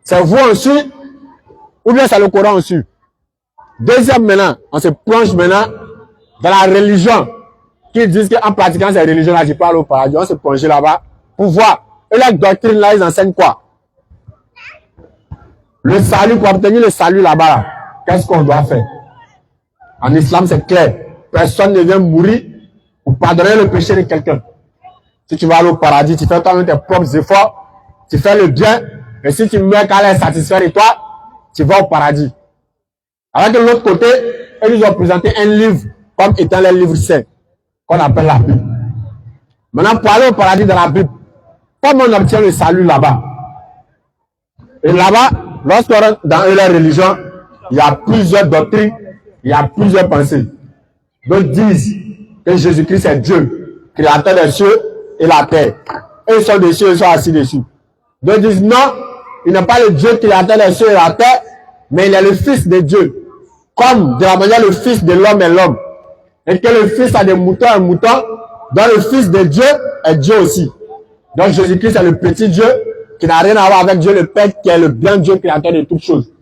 C'est vous ensuite, ou bien c'est le Coran ensuite. Deuxième maintenant, on se plonge maintenant dans la religion. Qui disent qu'en pratiquant ces religions-là, je parle au paradis, on se plonge là-bas pour voir. Et la doctrine là, ils enseignent quoi? Le salut, pour obtenir le salut là-bas, qu'est-ce qu'on doit faire? En islam, c'est clair. Personne ne vient mourir pour pardonner le péché de quelqu'un. Si tu vas aller au paradis, tu fais toi-même tes propres efforts, tu fais le bien, et si tu meurs quand elle est satisfaite de toi, tu vas au paradis. Alors que de l'autre côté, ils nous ont présenté un livre comme étant le livre saint, qu'on appelle la Bible. Maintenant, pour aller au paradis dans la Bible, comment on obtient le salut là-bas? Et là-bas, lorsqu'on rentre dans la religion, il y a plusieurs doctrines, il y a plusieurs pensées. D'autres disent que Jésus-Christ est Dieu, créateur des cieux et la terre. Et ils sont dessus, ils sont assis dessus. D'autres disent non, il n'est pas le Dieu créateur des cieux et la terre, mais il est le Fils de Dieu. Comme de la manière le Fils de l'homme est l'homme. Et que le Fils a des moutons et un mouton, donc le Fils de Dieu est Dieu aussi. Donc Jésus-Christ est le petit Dieu qui n'a rien à voir avec Dieu le Père, qui est le bien Dieu créateur de toutes choses.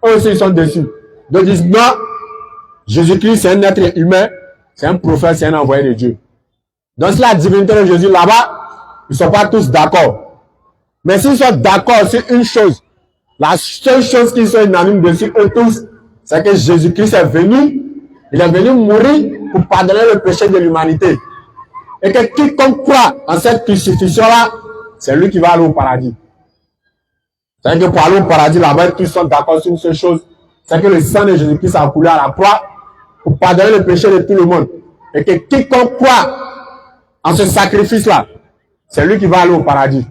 Eux aussi, ils sont dessus. Donc ils disent non, Jésus-Christ c'est un être humain, c'est un prophète, c'est un envoyé de Dieu. Donc si la divinité de Jésus là-bas, ils ne sont pas tous d'accord. Mais s'ils sont d'accord sur une chose, la seule chose qu'ils sont unanimes dessus, eux tous, c'est que Jésus-Christ est venu, il est venu mourir pour pardonner le péché de l'humanité. Et que quiconque croit en cette crucifixion-là, c'est lui qui va aller au paradis. C'est que pour aller au paradis, là-bas, tous sont d'accord sur une seule chose, c'est que le sang de Jésus-Christ a coulé à la croix pour pardonner le péché de tout le monde. Et que quiconque croit en ce sacrifice-là, c'est lui qui va aller au paradis.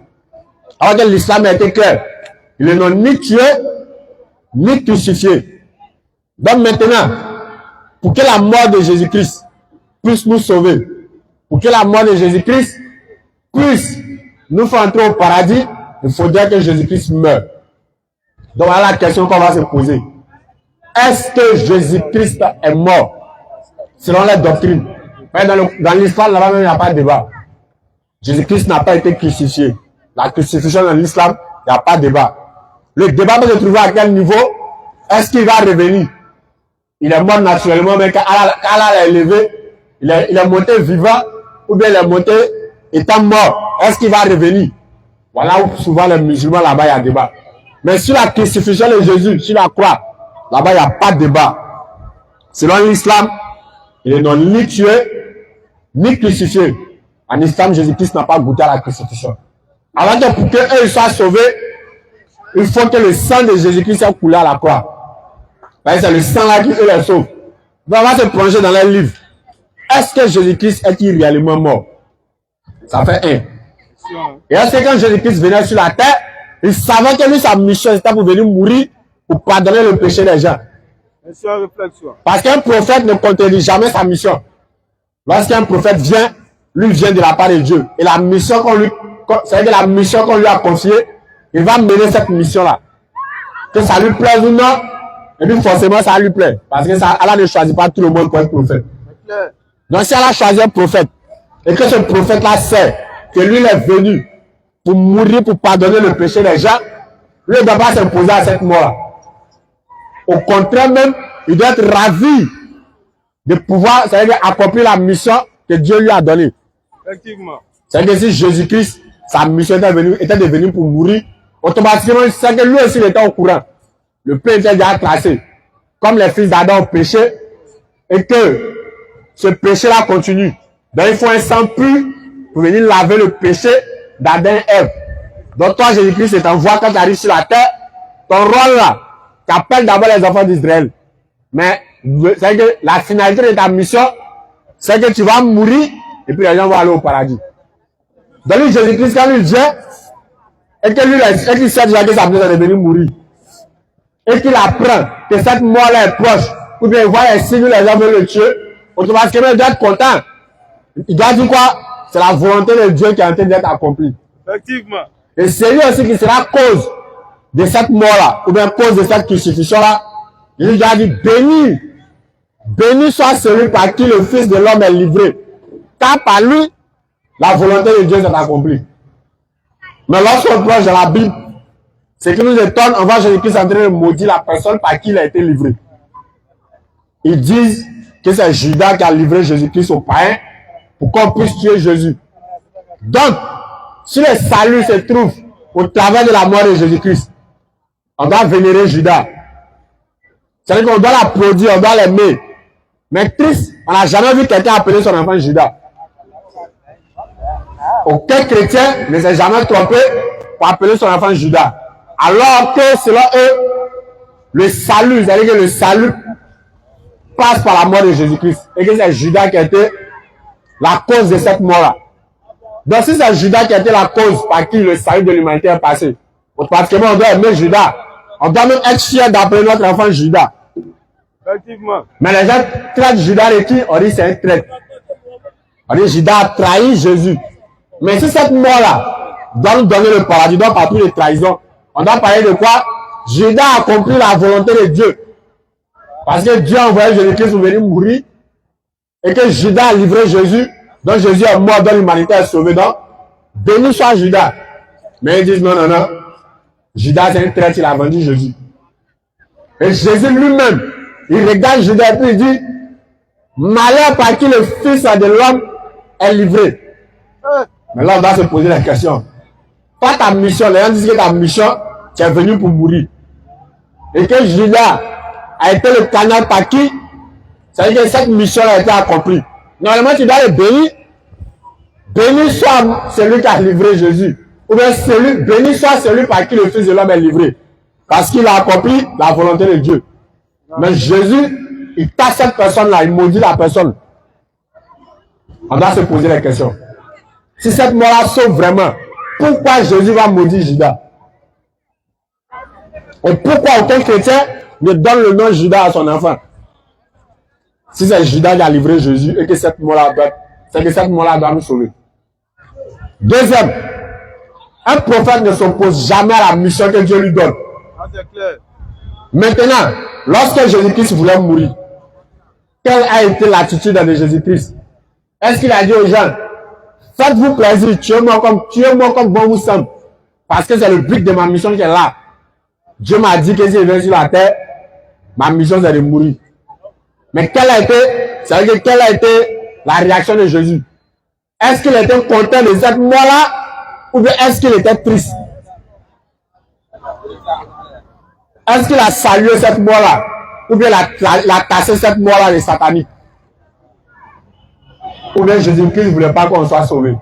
Alors que l'islam a été clair. Ils n'ont ni tué, ni crucifié. Donc maintenant, pour que la mort de Jésus-Christ puisse nous sauver, pour que la mort de Jésus-Christ puisse nous faire entrer au paradis, il faudrait que Jésus-Christ meure. Donc voilà la question qu'on va se poser. Est-ce que Jésus-Christ est mort selon les doctrines? Dans l'histoire, là-bas, il n'y a pas de débat. Jésus-Christ n'a pas été crucifié. La crucifixion dans l'islam, il n'y a pas de débat. Le débat peut se trouver à quel niveau? Est-ce qu'il va revenir? Il est mort naturellement, mais quand Allah l'a élevé, il est monté vivant, ou bien il est monté étant mort. Est-ce qu'il va revenir? Voilà où souvent les musulmans, là-bas, il y a débat. Mais sur la crucifixion de Jésus, sur la croix, là-bas, il n'y a pas de débat. Selon l'islam, il n'est ni tué, ni crucifié. En islam, Jésus-Christ n'a pas goûté à la crucifixion. Alors que pour qu'eux soient sauvés, il faut que le sang de Jésus-Christ soit coulé à la croix. C'est le sang là qui les sauve. Donc on va se plonger dans les livres. Est-ce que Jésus-Christ est-il réellement mort? Ça fait un. Et est-ce que quand Jésus-Christ venait sur la terre, il savait que lui, sa mission, c'était pour venir mourir, pour pardonner le péché des gens? Parce qu'un prophète ne contredit jamais sa mission. Lorsqu'un prophète vient, lui vient de la part de Dieu. Et la mission qu'on lui, c'est-à-dire la mission qu'on lui a confiée, il va mener cette mission-là. Que ça lui plaise ou non, et puis forcément ça lui plaît. Parce que ça, Allah ne choisit pas tout le monde pour être prophète. Donc si Allah choisit un prophète, et que ce prophète-là sait que lui il est venu pour mourir, pour pardonner le péché des gens, lui ne doit pas s'imposer à cette mort-là. Au contraire même, il doit être ravi de pouvoir, c'est-à-dire accomplir la mission que Dieu lui a donnée. Effectivement. C'est-à-dire que si Jésus-Christ, sa mission était devenue pour mourir, automatiquement, c'est que lui aussi il était au courant. Le peuple était déjà classé. Comme les fils d'Adam ont péché, et que ce péché-là continue. Donc il faut un sang pur pour venir laver le péché d'Adam et Ève. Donc toi, Jésus-Christ, c'est t'envoie quand tu arrives sur la terre, ton rôle là, tu appelles d'abord les enfants d'Israël. Mais c'est que la finalité de ta mission, c'est que tu vas mourir, et puis les gens vont aller au paradis. Donc lui, Jésus-Christ, quand il vient, et que lui, il sait déjà que sa mission est de venir mourir, et qu'il apprend que cette mort-là est proche, ou bien il voit les signes où les gens veulent le tuer, automatiquement il doit être content. Il doit dire quoi? C'est la volonté de Dieu qui est en train d'être accomplie. Effectivement. Et c'est lui aussi qui sera cause de cette mort-là, ou bien cause de cette crucifixion-là. Il lui a dit, béni, béni soit celui par qui le Fils de l'homme est livré. Car par lui, la volonté de Dieu s'est accomplie. Mais lorsqu'on plonge dans la Bible, Ce qui nous étonne, on voit Jésus-Christ en train de maudire la personne par qui il a été livré. Ils disent que c'est Judas qui a livré Jésus-Christ aux païens pour qu'on puisse tuer Jésus. Donc, si le salut se trouve au travers de la mort de Jésus-Christ, on doit vénérer Judas. C'est-à-dire qu'on doit l'applaudir, on doit l'aimer. Mais triste, on n'a jamais vu quelqu'un appeler son enfant Judas. Aucun chrétien ne s'est jamais trompé pour appeler son enfant Judas. Alors que selon eux, le salut, c'est-à-dire que le salut passe par la mort de Jésus-Christ. Et que c'est Judas qui a été la cause de cette mort-là. Donc si c'est Judas qui a été la cause par qui le salut de l'humanité est passé, automatiquement on doit aimer Judas. On doit même être fier d'appeler notre enfant Judas. Effectivement. Mais les gens traitent Judas de qui? On dit c'est un traître. On dit Judas a trahi Jésus. Mais si cette mort-là doit nous donner le paradis, doit partout les trahisons, on doit parler de quoi? Judas a accompli la volonté de Dieu. Parce que Dieu a envoyé Jésus-Christ pour venir mourir. Et que Judas a livré Jésus. Donc Jésus est mort, donc l'humanité est sauvée. Donc, béni soit Judas. Mais ils disent non, non, non. Judas c'est un traître, il a vendu Jésus. Et Jésus lui-même, il regarde Judas et puis il dit, malheur par qui le Fils de l'homme est livré. Mais là, on doit se poser la question. Pas ta mission, les gens disent que ta mission, tu es venu pour mourir. Et que Judas a été le canal par qui, ça veut dire que cette mission a été accomplie. Normalement, tu dois le bénir. Béni soit celui qui a livré Jésus. Ou bien béni soit celui par qui le Fils de l'homme est livré. Parce qu'il a accompli la volonté de Dieu. Mais Jésus, il tasse cette personne-là, il maudit la personne. On doit se poser la question. Si cette mort-là sauve vraiment, pourquoi Jésus va maudire Judas? Et pourquoi aucun chrétien ne donne le nom Judas à son enfant? Si c'est Judas qui a livré Jésus et que cette mort-là doit nous sauver. Deuxième, un prophète ne s'oppose jamais à la mission que Dieu lui donne. Ah, c'est clair. Maintenant, lorsque Jésus-Christ voulait mourir, quelle a été l'attitude de Jésus-Christ? Est-ce qu'il a dit aux gens, faites-vous plaisir, tuez-moi comme bon vous semble, parce que c'est le but de ma mission qui est là. Dieu m'a dit que si je viens sur la terre, ma mission c'est de mourir. Mais quelle a été la réaction de Jésus? Est-ce qu'il était content de cette mort-là, ou bien est-ce qu'il était triste? Est-ce qu'il a salué cette mort-là, ou bien il a tassé cette mort-là des sataniques? Ou bien Jésus-Christ ne voulait pas qu'on soit sauvé?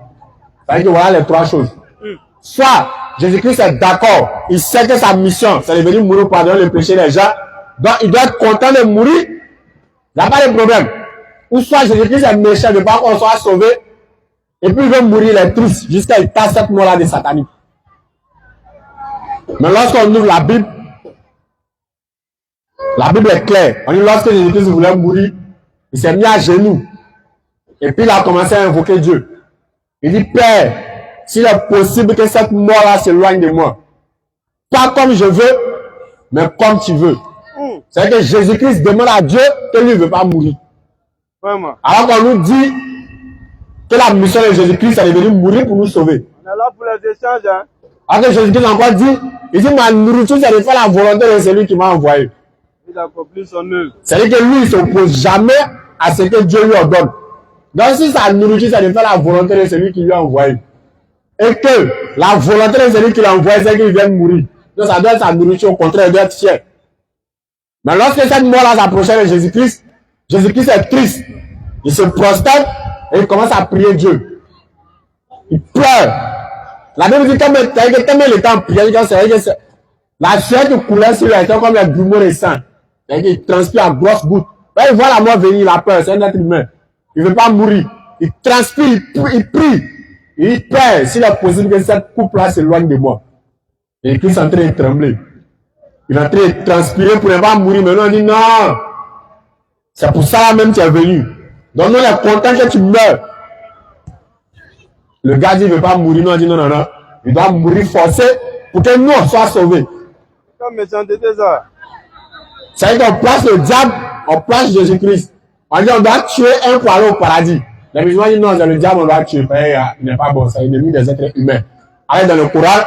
C'est-à-dire que voilà les trois choses. Soit Jésus-Christ est d'accord, il sait que sa mission, c'est de venir mourir pour pardonner le péché des gens, donc il doit être content de mourir, il n'y a pas de problème. Ou soit Jésus-Christ est méchant de ne pas qu'on soit sauvé, et puis il veut mourir, il est triste, jusqu'à ce qu'il tasse cette mort-là des sataniques. Mais lorsqu'on ouvre la Bible est claire. On dit lorsque Jésus-Christ voulait mourir, il s'est mis à genoux. Et puis il a commencé à invoquer Dieu. Il dit, Père, s'il est possible que cette mort-là s'éloigne de moi. Pas comme je veux, mais comme tu veux. C'est-à-dire que Jésus-Christ demande à Dieu que lui ne veut pas mourir. Vraiment. Alors qu'on nous dit que la mission de Jésus-Christ, c'est de venir mourir pour nous sauver. On est là pour les échanges, hein. Alors que Jésus-Christ encore dit, il dit, ma nourriture, c'est de faire la volonté de celui qui m'a envoyé. Il a accompli son œuvre. C'est-à-dire que lui, il ne s'oppose jamais à ce que Dieu lui ordonne. Donc si sa nourriture, c'est de faire la volonté de celui qui lui a envoyé, et que la volonté de celui qui l'a envoyé, c'est qu'il vienne mourir, donc ça doit être sa nourriture, au contraire, il doit être fier. Mais lorsque cette mort-là s'approchait de Jésus-Christ, Jésus-Christ est triste. Il se prosterne et il commence à prier Dieu. Il pleure. La Bible dit tellement il était en prière, la sueur qui coulait sur lui était comme les grumeaux de sang. Il transpire à grosses gouttes. Là, il voit la mort venir, il a peur, c'est un être humain. Il ne veut pas mourir. Il transpire, il prie. Il prie, s'il est possible que cette coupe-là s'éloigne de moi. Et Christ est en train de trembler. Il est en train de transpirer pour ne pas mourir. Maintenant, on dit non. C'est pour ça même que tu es venu. Donc, nous, on est content que tu meurs. Le gars dit qu'il ne veut pas mourir. Nous, on dit non, non, non. Il doit mourir forcé pour que nous, on soit sauvés. Comme méchanteté, ça. C'est-à-dire qu'on place le diable, on place Jésus-Christ. On dit on doit tuer un pour aller au paradis. Les musulmans disent non, c'est le diable, on doit tuer. Il n'est pas bon, c'est l'ennemi des êtres humains. Alors dans le Coran,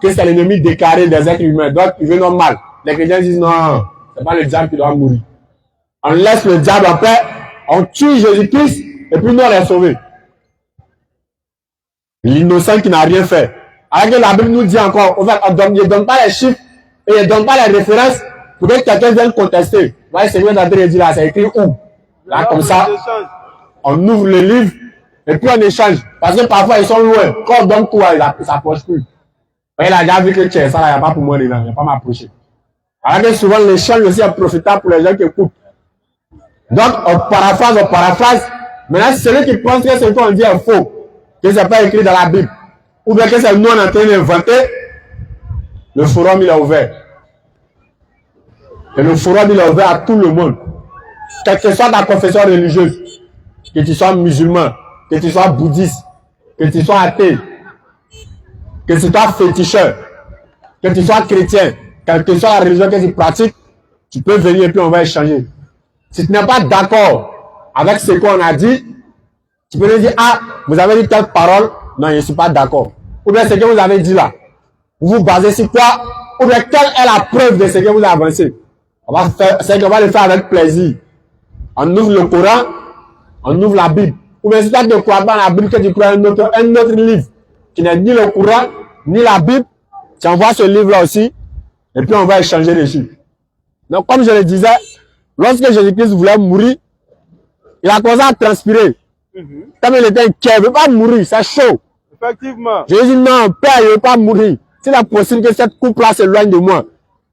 que c'est l'ennemi déclaré des êtres humains. Donc, il veut normal. Les chrétiens disent non, c'est pas le diable qui doit mourir. On laisse le diable en paix, on tue Jésus-Christ, et puis nous, on est sauvés. L'innocent qui n'a rien fait. Alors que la Bible nous dit encore, on ne donne pas les chiffres et il ne donne pas les références pour que quelqu'un vienne contester. Voilà, c'est bien d'entrer et dire là, c'est écrit où? Là, comme ça, on ouvre le livre et puis on échange. Parce que parfois, ils sont loin. Quand on donne quoi, il ne s'approche plus. Il a déjà vu que ça, il n'y a pas pour moi dedans, il n'y a pas m'approcher. Alors que souvent, l'échange aussi est profitable pour les gens qui écoutent. Donc, on paraphrase. Maintenant, celui qui pense que ce qu'on dit est faux, que ce n'est pas écrit dans la Bible, ou bien que c'est nous en train d'inventer, le forum il est ouvert. Et le forum il est ouvert à tout le monde. Quelle que soit ta confession religieuse, que tu sois musulman, que tu sois bouddhiste, que tu sois athée, que tu sois féticheur, que tu sois chrétien, quelle que soit la religion que tu pratiques, tu peux venir et puis on va échanger. Si tu n'es pas d'accord avec ce qu'on a dit, tu peux lui dire, ah, vous avez dit telle parole, non, je ne suis pas d'accord. Ou bien ce que vous avez dit là, vous vous basez sur quoi? Ou bien quelle est la preuve de ce que vous avez avancé? C'est qu'on va le faire avec plaisir. On ouvre le Coran, on ouvre la Bible. Ou bien si tu ne crois pas dans la Bible, que tu crois un autre livre, qui n'est ni le Coran, ni la Bible, tu envoies ce livre-là aussi, et puis on va échanger dessus. Donc, comme je le disais, lorsque Jésus-Christ voulait mourir, il a commencé à transpirer. Comme il était inquiet, il ne veut pas mourir, c'est chaud. Effectivement. Jésus dit non, Père, il ne veut pas mourir. C'est possible que cette coupe-là s'éloigne de moi.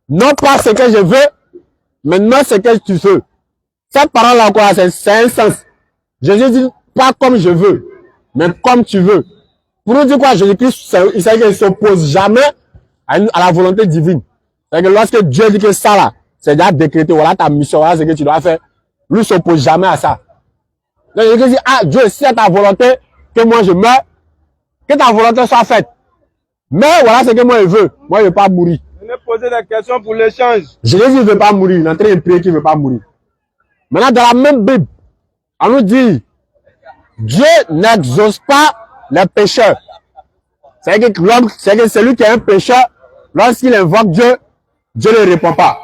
Non pas ce que je veux, mais non ce que tu veux. Cette parole-là, quoi, c'est un sens. Jésus dit pas comme je veux, mais comme tu veux. Pour nous dire quoi, Jésus-Christ, il sait qu'il ne s'oppose jamais à la volonté divine. C'est-à-dire que lorsque Dieu dit que ça là, c'est déjà décrété, voilà ta mission, voilà ce que tu dois faire. Lui ne s'oppose jamais à ça. Donc Jésus dit, ah Dieu, si c'est ta volonté que moi je meurs, que ta volonté soit faite. Mais voilà ce que moi je veux. Moi je ne veux pas mourir. Venez poser des questions pour l'échange. Jésus ne veut pas mourir. Il est en train de prier qu'il ne veut pas mourir. Maintenant, dans la même Bible, on nous dit, Dieu n'exauce pas les pécheurs. C'est que celui qui est un pécheur, lorsqu'il invoque Dieu, Dieu ne répond pas.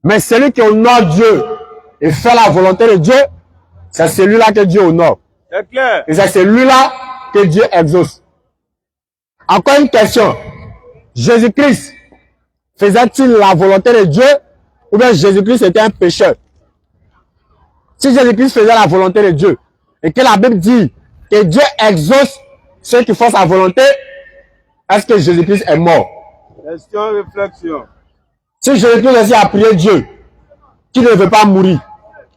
Mais celui qui honore Dieu et fait la volonté de Dieu, c'est celui-là que Dieu honore. C'est clair. Et c'est celui-là que Dieu exauce. Encore une question. Jésus-Christ faisait-il la volonté de Dieu ou bien Jésus-Christ était un pécheur? Si Jésus-Christ faisait la volonté de Dieu et que la Bible dit que Dieu exauce ceux qui font sa volonté, est-ce que Jésus-Christ est mort? Question, réflexion. Si Jésus-Christ aussi a prié Dieu, qui ne veut pas mourir,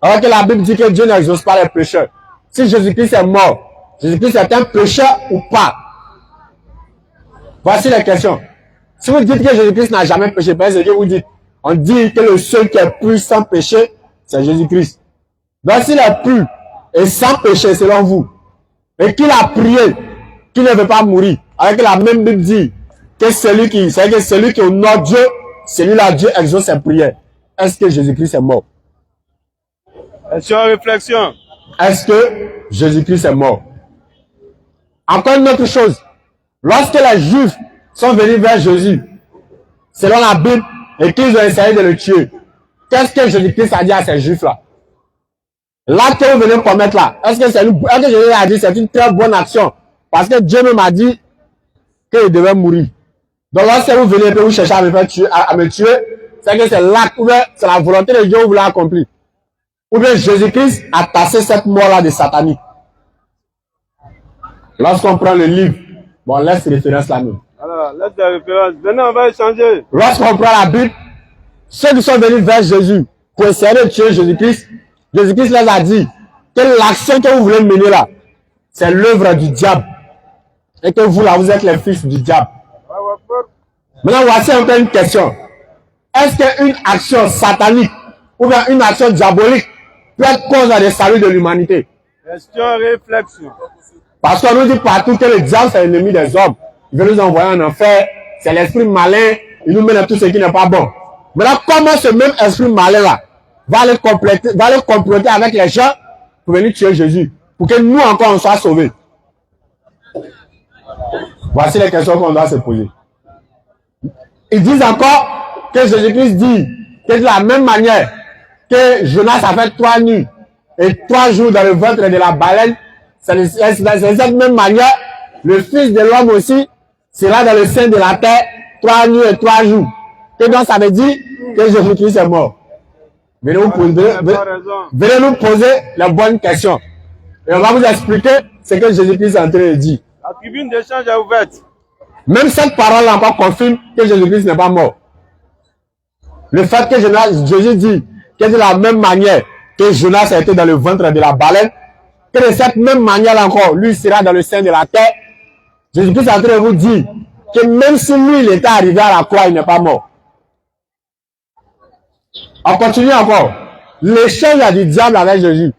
alors que la Bible dit que Dieu n'exauce pas les pécheurs. Si Jésus-Christ est mort, Jésus-Christ est un pécheur ou pas? Voici les questions. Si vous dites que Jésus-Christ n'a jamais péché, c'est ce que vous dites. On dit que le seul qui est pur sans péché, c'est Jésus-Christ. Donc s'il est pur et sans péché selon vous, et qu'il a prié, qu'il ne veut pas mourir, avec la même Bible dit que celui qui honore Dieu, celui-là Dieu exauce ses prières. Est-ce que Jésus-Christ est mort? Question, réflexion. Est-ce que Jésus-Christ est mort? Encore une autre chose. Lorsque les Juifs sont venus vers Jésus, selon la Bible, et qu'ils ont essayé de le tuer, qu'est-ce que Jésus-Christ a dit à ces Juifs-là? L'acte que vous venez de commettre là, est-ce que Jésus a dit c'est une très bonne action? Parce que Dieu même a dit qu'il devait mourir. Donc lorsque vous venez et vous cherchez à me tuer, c'est que c'est l'acte, ou bien c'est la volonté de Dieu que vous voulez accomplir. Ou bien Jésus-Christ a tassé cette mort-là de satanique. Lorsqu'on prend le livre, bon, laisse référence là même. Alors, laisse des références. Venez, on va échanger. Lorsqu'on prend la Bible, ceux qui sont venus vers Jésus pour essayer de tuer Jésus-Christ, Jésus-Christ leur a dit que l'action que vous voulez mener là, c'est l'œuvre du diable. Et que vous là, vous êtes les fils du diable. Maintenant, voici un peu une question. Est-ce qu'une action satanique ou bien une action diabolique peut être cause à des saluts de l'humanité? Question, réflexion. Parce qu'on nous dit partout que le diable c'est l'ennemi des hommes. Il veut nous envoyer en enfer. C'est l'esprit malin. Il nous mène à tout ce qui n'est pas bon. Maintenant, comment ce même esprit malin là va le comploter avec les gens pour venir tuer Jésus, pour que nous encore on soit sauvés? Voici les questions qu'on doit se poser. Ils disent encore que Jésus-Christ dit que de la même manière que Jonas a fait 3 nuits et 3 jours dans le ventre de la baleine, c'est de cette même manière, le Fils de l'homme aussi sera dans le sein de la terre 3 nuits et 3 jours. Et donc ça veut dire que Jésus-Christ est mort. Venez nous poser les bonnes questions. Et on va vous expliquer ce que Jésus-Christ est en train de dire. La tribune d'échange est ouverte. Même cette parole-là encore confirme que Jésus-Christ n'est pas mort. Le fait que Jésus dit que de la même manière que Jonas a été dans le ventre de la baleine, que de cette même manière encore, lui sera dans le sein de la terre, Jésus-Christ est en train de vous dire que même si lui, il était arrivé à la croix, il n'est pas mort. On continue encore. L'échange du diable avec Jésus.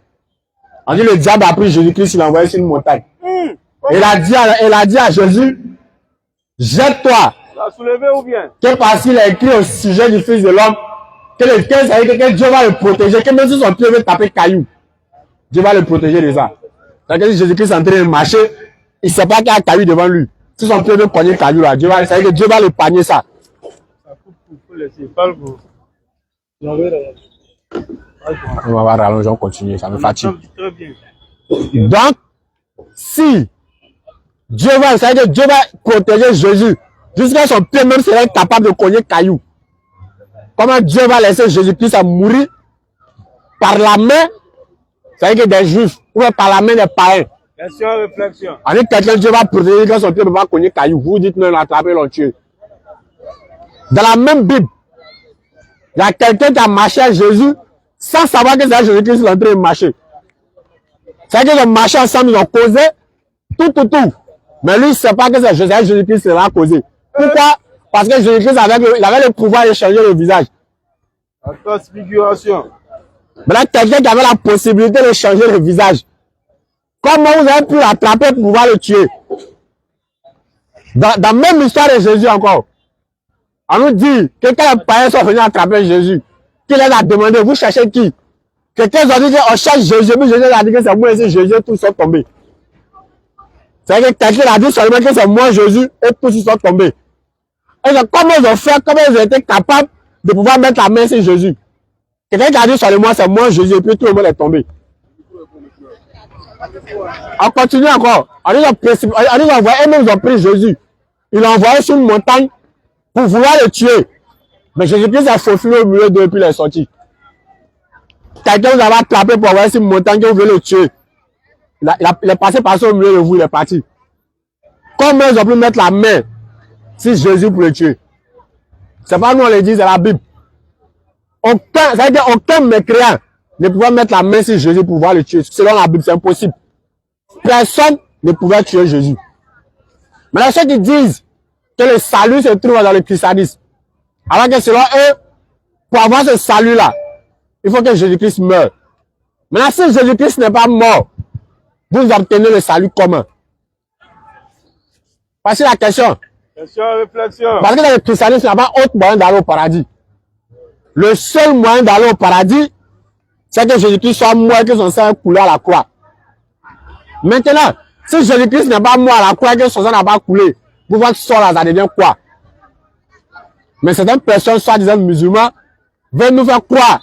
On dit le diable a pris Jésus-Christ, il l'a envoyé sur une montagne. Il a dit à Jésus, jette-toi. La soulever ou bien? Que parce qu'il a écrit au sujet du Fils de l'homme, que Dieu va le protéger, que même si son pied veut taper caillou, Dieu va le protéger de ça. C'est-à-dire que si Jésus-Christ est en train de marcher, il ne sait pas qu'il y a un caillou devant lui. Si son pied veut cogner caillou là, c'est-à-dire que Dieu va le panier ça. On va rallonger, on continue, ça me fatigue. Donc, si Dieu va, c'est-à-dire que Dieu va protéger Jésus jusqu'à son pied même serait capable de cogner caillou. Comment Dieu va laisser Jésus-Christ mourir par la main, c'est-à-dire que des juifs, ou par la main des païens. Question, réflexion. On dit quelqu'un, Dieu va protéger quand son pied ne va pas cogner caillou. Vous dites non, l'attraper, l'ont tué. Dans la même Bible, il y a quelqu'un qui a marché à Jésus sans savoir que c'est Jésus-Christ qui est en train de marcher. C'est-à-dire qu'ils ont marché ensemble, ils ont causé tout. Mais lui, il ne sait pas que c'est Jésus-Christ qui l'a causé. Pourquoi? Parce que Jésus-Christ avait le pouvoir de changer le visage. La transfiguration. Maintenant, quelqu'un qui avait la possibilité de changer le visage. Comment vous avez pu l'attraper pour pouvoir le tuer? Dans la même histoire de Jésus encore, on nous dit que quand les païens sont venus attraper Jésus, qu'il leur a demandé, vous cherchez qui? Quelqu'un a dit qu'on cherche Jésus, mais Jésus a dit que c'est moi et Jésus, tous sont tombés. C'est-à-dire que quelqu'un a dit seulement que c'est moi Jésus et tous ils sont tombés. Et donc, comment ils ont fait, comment ils ont été capables de pouvoir mettre la main sur Jésus? Quelqu'un qui a dit seulement c'est moi Jésus et puis tout le monde est tombé. On continue encore. On dit ils ont pris Jésus. Ils l'ont envoyé sur une montagne pour vouloir le tuer. Mais Jésus-Christ a faufilé au milieu d'eux puis il est sorti. Quelqu'un vous avait attrapé pour envoyer sur une montagne que vous voulez le tuer. Il est passé par au milieu de vous, il est parti. Comment ils ont pu mettre la main sur Jésus pour le tuer? C'est pas nous on le dit, c'est la Bible. Aucun mécréant ne pouvait mettre la main sur Jésus pour pouvoir le tuer. Selon la Bible, c'est impossible. Personne ne pouvait tuer Jésus. Maintenant, ceux qui disent que le salut se trouve dans le christianisme, alors que selon eux, pour avoir ce salut-là, il faut que Jésus-Christ meure. Maintenant, si Jésus-Christ n'est pas mort, vous obtenez le salut comment? Voici la question. Question, réflexion. Parce que dans le christianisme, il n'y a pas autre moyen d'aller au paradis. Le seul moyen d'aller au paradis, c'est que Jésus-Christ soit mort et que son sang coule à la croix. Maintenant, si Jésus-Christ n'est pas mort à la croix et que son sang n'a pas coulé, vous votre sort là, ça devient quoi? Mais certaines personnes, soi-disant musulmans, veulent nous faire croire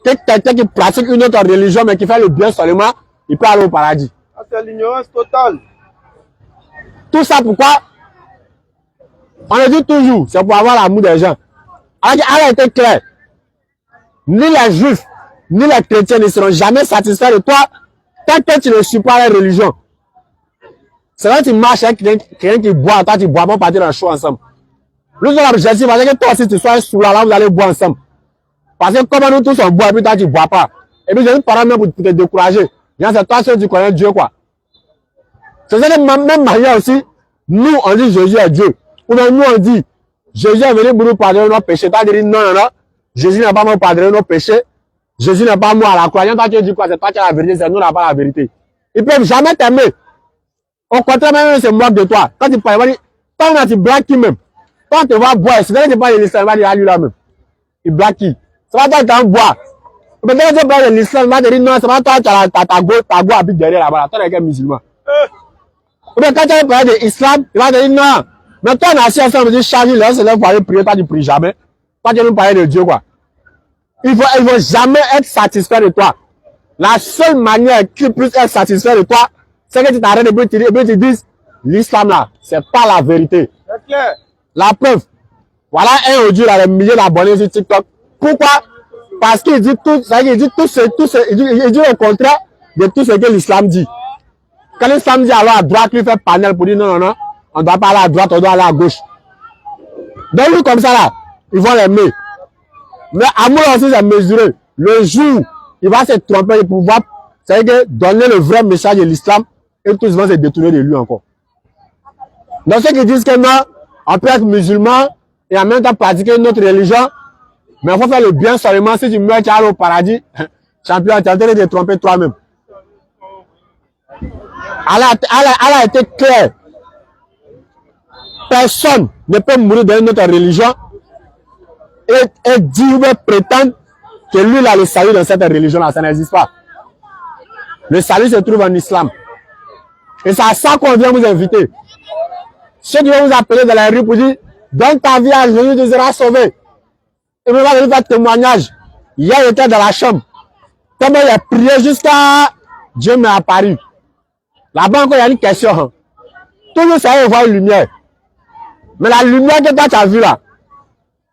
que quelqu'un qui pratique une autre religion mais qui fait le bien seulement, il peut aller au paradis. C'est l'ignorance totale. Tout ça pourquoi? On le dit toujours, c'est pour avoir l'amour des gens. Alors a été clair. Ni les juifs, ni les chrétiens ne seront jamais satisfaits de toi tant que tu ne suis pas la religion. C'est quand tu marches avec quelqu'un qui boit, toi tu bois, on partir dans le show ensemble. Nous sommes l'objectif, parce que toi aussi tu sois sous là, vous allez boire ensemble. Parce que comme nous tous on boit, et puis toi tu ne bois pas. Et puis j'ai une parole même pour te décourager. C'est toi seul tu connais Dieu quoi. C'est de la même manière aussi, nous on dit Jésus est Dieu. Ou bien nous on dit, Jésus est venu pour nous pardonner nos péchés. Tu as dit non, Jésus n'a pas mort pour pardonner nos péchés. Jésus n'est pas mort à la croix. Toi tu dis quoi? C'est toi qui as la vérité, c'est nous qui n'avons pas la vérité. Ils ne peuvent jamais t'aimer. Au contraire, même c'est moque de toi. Quand tu parles, quand tu blagues qui même. Quand tu vas boire, c'est quand tu parles de l'islam, il va dire à lui là même. Il blague qui? C'est pas toi qui vas boire. Mais quand tu parles de l'islam, il va te dire non, c'est pas toi qui as ta go habite derrière là-bas. Toi, tu es musulman. Ou bien quand tu parles de l'islam, il va te dire non, Mais toi, on a assis ensemble, on dit, charge, là, c'est là pour aller prier, toi, tu pries jamais. Toi, tu nous parler de Dieu, quoi. Ils vont jamais être satisfaits de toi. La seule manière qu'ils puissent être satisfaits de toi, c'est que tu t'arrêtes et puis tu dis, l'islam là, c'est pas la vérité. C'est clair. La preuve. Voilà un audio là, les milliers d'abonnés sur TikTok. Pourquoi? Parce qu'il dit tout, il dit il dit le contraire de tout ce que l'islam dit. Quand l'islam dit alors à droite, lui fait panel pour dire non, on doit pas aller à droite, on doit aller à gauche. Donc lui comme ça là, ils vont l'aimer. Mais amour aussi c'est mesuré. Le jour, il va se tromper pour pouvoir, c'est-à-dire donner le vrai message de l'islam et tous vont se détourner de lui encore. Donc ceux qui disent que non, on peut être musulman et en même temps pratiquer notre religion, mais il faut faire le bien seulement. Si tu meurs, tu vas au paradis. Champion, tu es en train de te tromper toi-même. Elle a été claire. Personne ne peut mourir dans notre religion et dire ou prétendre que lui, il a le salut dans cette religion-là. Ça n'existe pas. Le salut se trouve en islam. Et c'est à ça qu'on vient vous inviter. Ceux qui vont vous appeler dans la rue pour dire, donne ta vie à Jésus, tu seras sauvé. Et me va venir faire témoignage. Hier, il était dans la chambre. Comment il a prié jusqu'à Dieu m'est apparu. Là-bas encore, il y a une question. Hein. Toujours ça, on voit une lumière. Mais la lumière que toi, tu as vue là,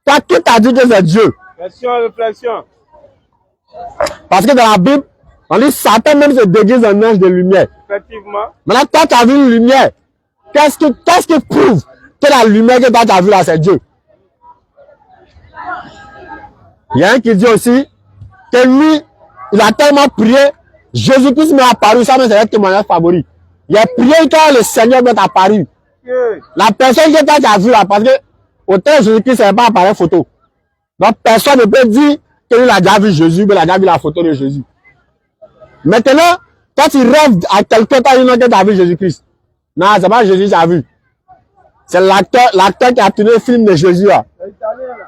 toi, qui t'a dit que c'est Dieu? Question, réflexion. Parce que dans la Bible, on dit Satan même se déguise en ange de lumière. Effectivement. Maintenant, toi, tu as vu une lumière. Qu'est-ce qui prouve que la lumière que toi, tu as vue là, c'est Dieu? Il y a un qui dit aussi que lui, il a tellement prié, Jésus-Christ m'est apparu, ça c'est un témoignage favori. Il a prié quand le Seigneur m'est apparu. Okay. La personne que toi tu as vue là, parce que autant Jésus-Christ n'est pas apparu photo. Donc personne ne peut dire qu'il a déjà vu Jésus, mais il a déjà vu la photo de Jésus. Maintenant, quand tu rêves à quelqu'un, que tu as vu Jésus-Christ. Non, c'est pas Jésus que tu as vu. C'est l'acteur qui a tourné le film de Jésus là.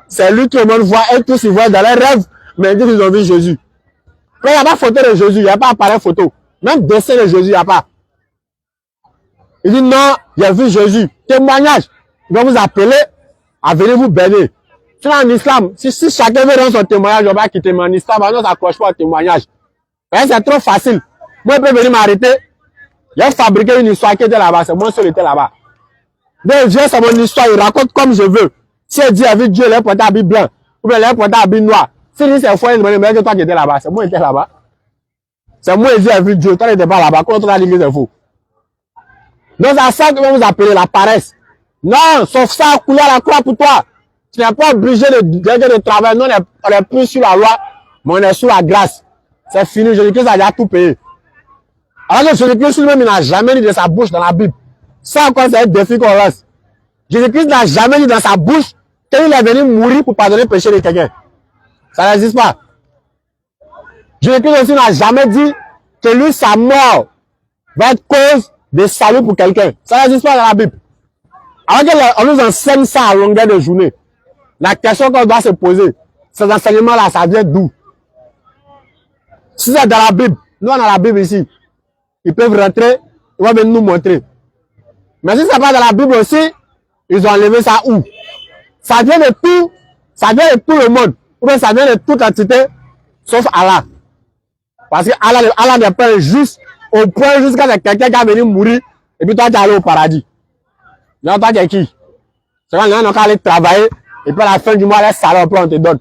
C'est lui que le monde voit et tous ils voient dans les rêves, mais ils disent qu'ils ont vu Jésus. Quand il n'y a pas photo de Jésus, il n'y a pas appareil photo. Même dessin de Jésus, il n'y a pas. Il dit non, il a vu Jésus. Témoignage. Il va vous appeler à venir vous bénir. Sinon en islam, si chacun veut rendre son témoignage, on va quitter. Mais en islam, on ne s'accroche pas au témoignage. C'est trop facile. Moi, il peut venir m'arrêter. Il a fabriqué une histoire qui était là-bas. C'est moi seul qui était là-bas. Donc, viens, c'est mon histoire. Il raconte comme je veux. Si elle dit avec Dieu, elle est portée à habit blanc. Ou bien elle est portée à habit noir. Si il dit c'est faux, il me dit que toi qui étais là-bas. C'est moi qui étais là-bas. C'est moi qui ai dit avec Dieu. Toi, tu n'étais pas là-bas. Comment tu as dit que c'est faux? Donc, c'est ça que vous appelez la paresse. Non, sauf ça a coulé à la croix pour toi. Tu n'es pas obligé de travailler. Non, on est plus sur la loi, mais on est sur la grâce. C'est fini. Jésus-Christ a déjà tout payé. Alors que Jésus-Christ lui-même, il n'a jamais dit de sa bouche dans la Bible. Ça encore, c'est un défi qu'on lance. Jésus-Christ n'a jamais dit dans sa bouche qu'il est venu mourir pour pardonner le péché de quelqu'un. Ça n'existe pas. Jésus-Christ aussi n'a jamais dit que lui, sa mort va être cause de salut pour quelqu'un. Ça n'existe pas dans la Bible. Alors qu'on nous enseigne ça à longueur de journée. La question qu'on doit se poser, ces enseignements-là, ça vient d'où? Si c'est dans la Bible, nous on a la Bible ici. Ils peuvent rentrer, ils vont venir nous montrer. Mais si c'est pas dans la Bible aussi, ils ont enlevé ça où? Ça vient de tout le monde. Ou bien ça vient de toute entité, sauf Allah. Parce que Allah n'est pas juste au point jusqu'à quelqu'un qui a venu mourir, et puis toi tu es allé au paradis. Non, toi tu es qui? C'est quand les gens ont aller travailler, et puis à la fin du mois, les salaires, on te donne.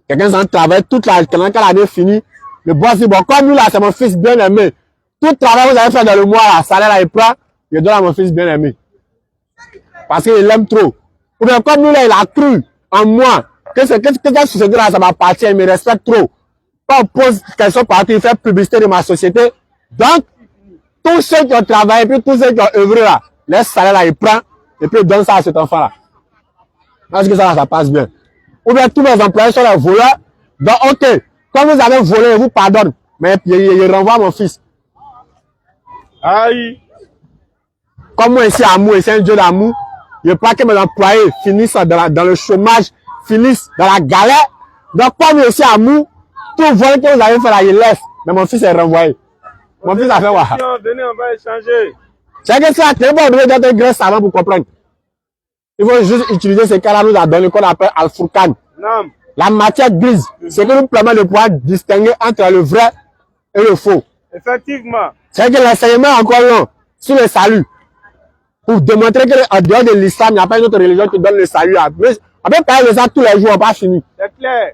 Quelqu'un s'en travaille toute la quand l'année finie, le boss dit, bon, comme lui là, c'est mon fils bien aimé. Tout le travail que vous avez fait dans le mois, là, salaire là, il prend, il donne à mon fils bien aimé. Parce qu'il l'aime trop. Ou bien comme lui là, il a cru en moi, que cette société là, ça m'appartient, il me respecte trop. Quand on pose question partout, il fait publicité de ma société. Donc, tous ceux qui ont travaillé, puis tous ceux qui ont œuvré là, les salaires là, il prend, et puis il donne ça à cet enfant là. Parce que ça passe bien. Ou bien tous mes employés sont les voleurs. Donc, ok, quand vous avez volé, je vous pardonne. Mais il renvoie mon fils. Aïe. Comme moi ici, amour, et c'est un Dieu d'amour, je veux pas que mes employés finissent dans le chômage, finissent dans la galère. Donc, comme ici, amour, tout vol que vous avez fait là, il laisse. Mais mon fils est renvoyé. Mon fils a fait quoi? Venez, on va échanger. C'est que ça, tu n'es pas obligé d'être un grand savant pour comprendre. Il faut juste utiliser ce qu'Allah nous a donné, qu'on appelle Al-Furqan. Naam. La matière grise, c'est que nous permet de pouvoir distinguer entre le vrai et le faux. Effectivement. C'est que l'enseignement est encore long sur le salut. Pour démontrer qu'en dehors de l'islam, il n'y a pas une autre religion qui donne le salut. On peut parler de ça tous les jours, on n'a pas fini. C'est clair.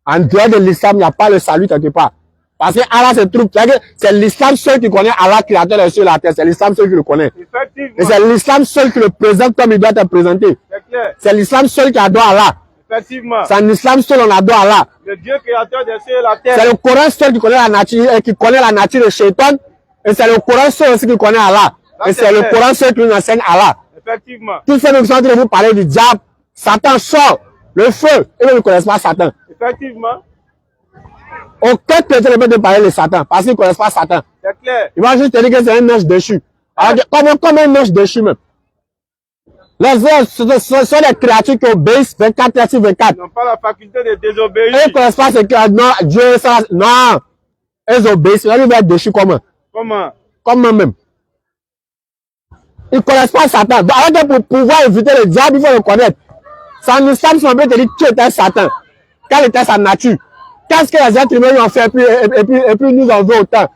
En dehors de l'islam, il n'y a pas le salut quelque part. Parce que Allah se trouve, c'est l'islam seul qui connaît Allah, créateur des cieux et la terre. C'est l'islam seul qui le connaît. Effectivement. Et c'est l'islam seul qui le présente comme il doit être présenté. C'est clair. C'est l'islam seul qui adore Allah. Effectivement. C'est en islam seul on adore Allah. Le Dieu créateur des cieux et la terre. C'est le Coran seul qui connaît la nature de Shaitan. Et c'est le Coran seul aussi qui connaît Allah. Et c'est le Coran seul qui nous enseigne Allah. Effectivement. Tous ceux qui sont en train de vous parler du diable, Satan sort, le feu, et ils ne connaissent pas Satan. Effectivement. Aucun chrétien ne peut te parler de Satan, parce qu'ils ne connaissent pas Satan. C'est clair. Ils vont juste te dire que c'est un ange déchu. Alors, comme un ange déchu même. Les anges, ce sont des créatures qui obéissent 24 heures sur 24. Ils n'ont pas la faculté de désobéir. Ils ne connaissent pas ce que non, Dieu, ça, non. Ils obéissent. Ils vont être déchus comment? Comment? Comment même? Ils ne connaissent pas Satan. Alors que pour pouvoir éviter le diable, il faut le connaître. Sans l'islam, si on peut te dire qui était Satan, quelle était sa nature, qu'est-ce que les êtres humains lui ont fait, et puis nous en veut autant.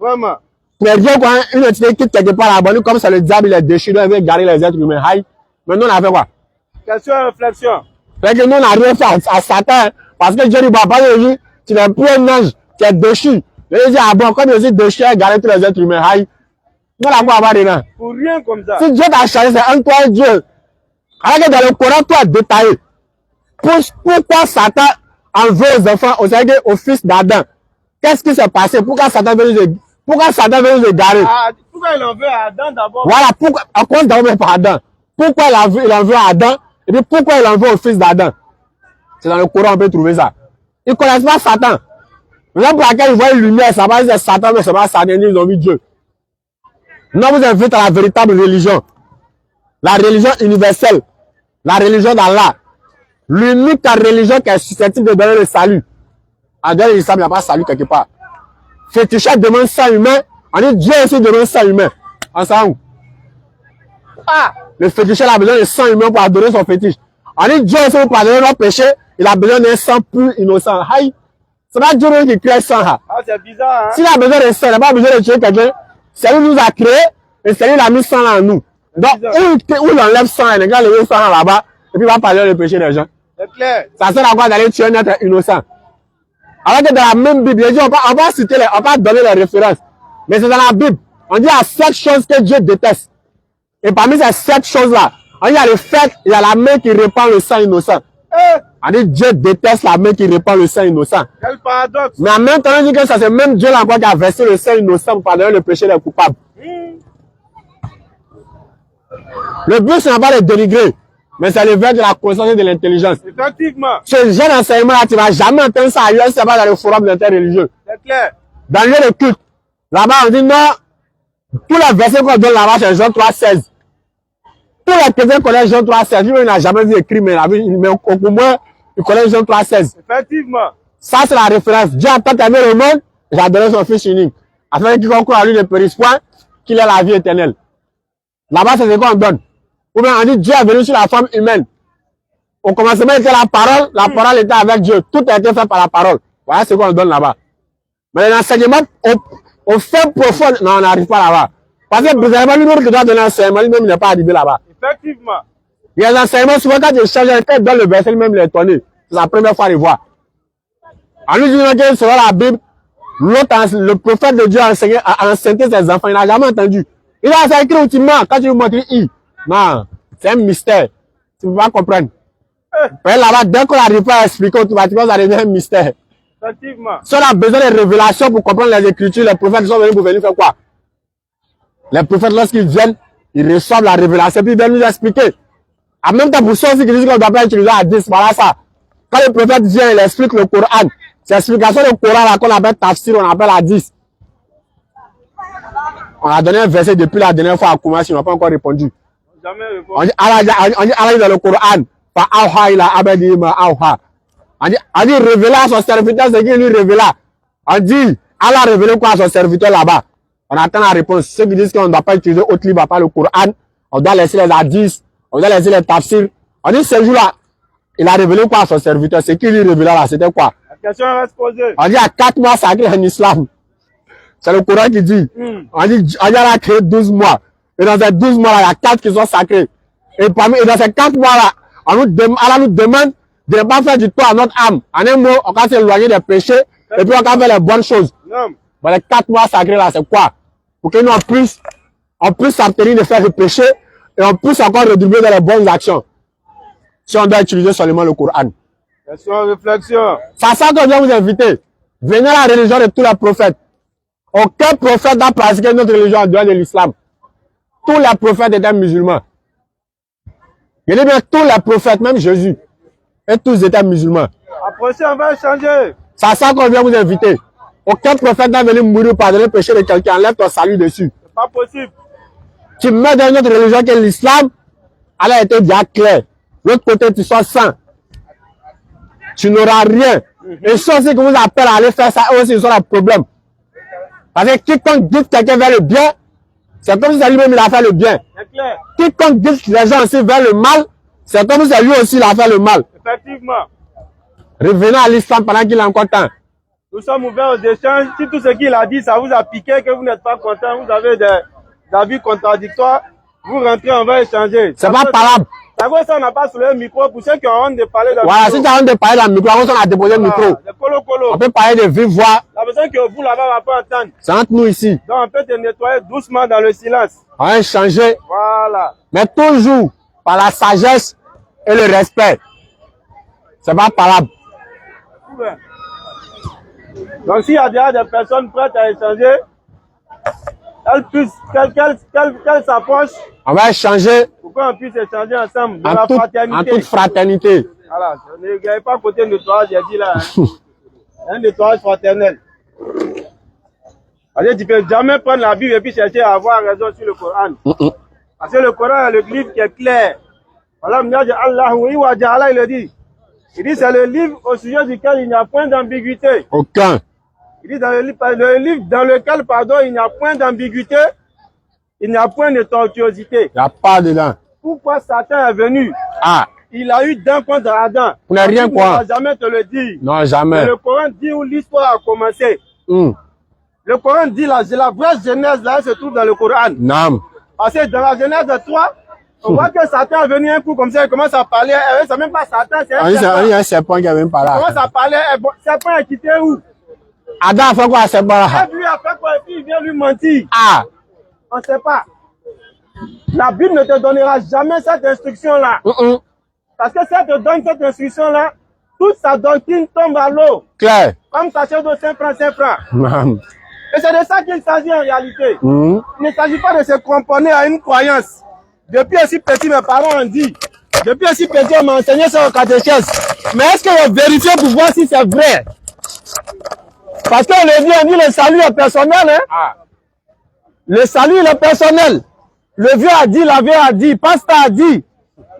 Vraiment. Mais bien quoi, une entité qui quelque part là-bas, comme c'est le diable, il est déchu, il veut garer les êtres humains. Aïe. Mais nous, on a fait quoi? Question et réflexion. Fait que nous, on n'a rien fait à Satan, parce que Dieu dit, papa, tu n'es plus un ange, tu es déchu. Il dit, ah bon, comme je suis déchu, il a garé tous les êtres humains. Aïe. Nous, on a quoi avoir dedans? Pour rien comme ça. Si Dieu t'a chargé, c'est un toi Dieu. Alors que dans le Coran, toi, détaillé. Pourquoi Satan en veut aux enfants, aux fils d'Adam? Qu'est-ce qui s'est passé? Pourquoi Satan veut nous égarer? Ah, pourquoi il en veut à Adam d'abord? Voilà, pourquoi, à cause d'Adam par Adam. Pourquoi il en veut à Adam? Et puis pourquoi il en veut aux fils d'Adam? C'est dans le Coran, on peut trouver ça. Ils ne connaissent pas Satan. Là pour laquelle ils voient une lumière, ça va dire Satan, mais c'est pas Satan, ils ont vu Dieu. Non, vous invite à la véritable religion. La religion universelle. La religion d'Allah. L'unique religion qui est susceptible de donner le salut. En dehors de l'islam, il n'y a pas de salut quelque part. Féticheur demande sang humain. On dit Dieu aussi demande sang humain. En sang où? Ah! Le féticheur a besoin de sang humain pour adorer son fétiche. On dit Dieu aussi pour pardonner nos péchés. Il a besoin d'un sang plus innocent. Aïe! C'est pas Dieu qui crée le sang. Ah, c'est bizarre, hein? S'il a besoin de sang, il n'a pas besoin de tuer quelqu'un. C'est lui qui nous a créé et c'est lui qui a mis sang là en nous. Donc, où il enlève sang, les gars, le sang là-bas, et puis il va parler le péché des gens. C'est clair. Ça sert à quoi d'aller tuer un être innocent? Alors que dans la même Bible, il dit, on va citer, on va donner les références. Mais c'est dans la Bible. On dit à 7 choses que Dieu déteste. Et parmi ces 7 choses-là, on dit il y a le fait, il y a la main qui répand le sang innocent. On dit Dieu déteste la main qui répand le sang innocent. Quel paradoxe. Mais en même temps, on dit que ça c'est même Dieu là qui a versé le sang innocent pour pardonner le péché des coupables. Le but, ce n'est pas de dénigrer, mais c'est le verre de la conscience et de l'intelligence. Effectivement. Ce jeune enseignement-là, tu ne vas jamais entendre ça ailleurs, c'est pas dans le forum d'interreligieux. C'est clair. Dans le lieu de culte, là-bas, on dit non, tous les versets qu'on donne là-bas, c'est Jean 3,16. Tous les chrétiens connaissent Jean 3,16. Lui, il n'a jamais vu écrit, mais au moins, il connaît Jean 3,16. Effectivement. Ça, c'est la référence. Dieu a tant aimé le monde, il a donné son Fils unique. Afin qu'il concourt à lui ne périsse point, qu'il ait la vie éternelle. Là-bas, c'est ce qu'on donne. Ou bien on dit Dieu est venu sur la forme humaine. Au commencement était la parole était avec Dieu. Tout a été fait par la parole. Voilà ce qu'on donne là-bas. Mais l'enseignement, au fait profond, non, on n'arrive pas là-bas. Parce que bizarrement, lui-même qui doit donner l'enseignement, lui-même il n'est pas arrivé là-bas. Effectivement. Il y a des enseignements, souvent quand il change, quand il donne le verset, lui-même il est étonné. C'est la première fois de voir. En lui disant que selon la Bible, le prophète de Dieu a enseigné ses enfants, il n'a jamais entendu. Il a écrit ultimement, quand tu lui montres, non, c'est un mystère. Tu ne peux pas comprendre. Mais là-bas, dès qu'on n'arrive pas à expliquer automatiquement, ça devient un mystère. Effectivement. Si on a besoin de révélations pour comprendre les Écritures, les prophètes sont venus pour venir faire quoi? Les prophètes, lorsqu'ils viennent, ils reçoivent la révélation, puis ils viennent nous expliquer. En même temps, pour ceux qui disent qu'on ne doit pas utiliser à 10, voilà ça. Quand le prophète vient, il explique le Coran. C'est l'explication du Coran là qu'on appelle tafsir, on appelle à 10. On a donné un verset depuis la dernière fois à Koumassi, on n'a pas encore répondu. Jamais répondu. On dit Allah dans le Coran, on dit révéler à son serviteur ce qu'il lui révéla. On dit Allah a révélé quoi à son serviteur là-bas. On attend la réponse. Ceux qui disent qu'on ne doit pas utiliser autre livre à part le Coran, on doit laisser les hadiths, On a laissé les tafsirs. On dit ce jour-là, il a révélé quoi à son serviteur? Ce qu'il lui révéla là, c'était quoi? La question reste posée. On dit il y a 4 mois sacrés en islam. C'est le Coran qui dit. On dit Allah a créé 12 mois. Et dans ces 12 mois-là, il y a 4 qui sont sacrés. Et dans ces 4 mois-là, Allah nous demande de ne pas faire du tort à notre âme. En un mot, on va s'éloigner des péchés et puis on va faire les bonnes choses. Non. Bon, les 4 mois sacrés là, c'est quoi? Pour que nous on puisse s'abstenir de faire le péché et on puisse encore redoubler dans les bonnes actions. Si on doit utiliser seulement le Coran. Question, réflexion. C'est ça qu'on vient vous inviter. Venez à la religion de tous les prophètes. Aucun prophète n'a pratiqué notre religion en dehors de l'islam. Tous les prophètes étaient musulmans. Je dis bien tous les prophètes, même Jésus. Et tous étaient musulmans. Approchez, on va échanger. C'est ça qu'on vient vous inviter. Aucun prophète n'a venu mourir pour pardonner le péché de quelqu'un. Enlève ton salut dessus. C'est pas possible. Tu mets dans notre religion qui est l'islam, elle a été déjà claire. L'autre côté, tu sois saint. Tu n'auras rien. Et ceux qui vous appellent à aller faire ça, eux aussi, ils ont un problème. Parce que quiconque guide quelqu'un vers le bien, c'est comme si c'est lui-même il a fait le bien. C'est clair. Quiconque guide les gens aussi vers le mal, c'est comme si c'est lui aussi il a fait le mal. Effectivement. Revenez à l'islam pendant qu'il est encore temps. Nous sommes ouverts aux échanges. Si tout ce qu'il a dit, ça vous a piqué, que vous n'êtes pas content, vous avez des avis contradictoires, vous rentrez, on va échanger. C'est pas parable. D'abord, ça, on n'a pas soulevé le micro pour ceux qui ont honte de parler dans le Voilà, micro. si tu as honte de parler dans le micro, on a déposé le micro. Le colo-colo. On peut parler de vive voix. La personne que vous là-bas va pas entendre. C'est entre nous ici. Donc, on peut te nettoyer doucement dans le silence. On va échanger, Voilà. mais toujours par la sagesse et le respect. C'est pas parable. Ouais. Donc, s'il y a déjà des personnes prêtes à échanger, qu'elles s'approchent On va échanger pour qu'on puisse échanger ensemble dans en la toute fraternité. fraternité. Voilà. Il n'y avait pas côté nettoyage, j'ai dit là. Hein. Un nettoyage fraternel. C'est-à-dire, tu ne peux jamais prendre la Bible et puis chercher à avoir raison sur le Coran. Parce que le Coran est le livre qui est clair. Allah il le dit. Il dit c'est le livre au sujet duquel il n'y a point d'ambiguïté. Aucun. Il dit dans le livre dans lequel, pardon, il n'y a point d'ambiguïté, il n'y a point de tortuosité. Il n'y a pas dedans. Pourquoi Satan est venu? Ah, Il a eu d'un contre Adam. vous n'avez rien Il ne quoi? va jamais te le dire. Non, Mais jamais. le Coran dit où l'histoire a commencé. Le Coran dit la vraie genèse là se trouve dans le Coran. Non. Parce que dans la genèse de 3, on voit que Satan est venu un coup comme ça, il commence à parler. C'est même pas Satan, c'est un serpent. Il y a un serpent qui est même pas Il là. commence à parler. Bon, serpent est quitté où? Adam a fait quoi à serpent là? Lui a fait quoi et puis il vient lui mentir. Ah, On ne sait pas. La Bible ne te donnera jamais cette instruction-là. Parce que si elle te donne cette instruction-là, toute sa doctrine tombe à l'eau. clair. Comme sachet d'eau 5 francs, 5 francs. Non. Et c'est de ça qu'il s'agit en réalité. Il ne s'agit pas de se cramponner à une croyance. Depuis aussi petit, mes parents ont dit. Depuis aussi petit, on m'a enseigné ça au catéchèse. Mais est-ce qu'on va vérifier pour voir si c'est vrai? Parce qu'on on dit le salut est personnel. Hein? Ah. Le salut il est personnel. Le vieux a dit, la vieille a dit, pasteur a dit,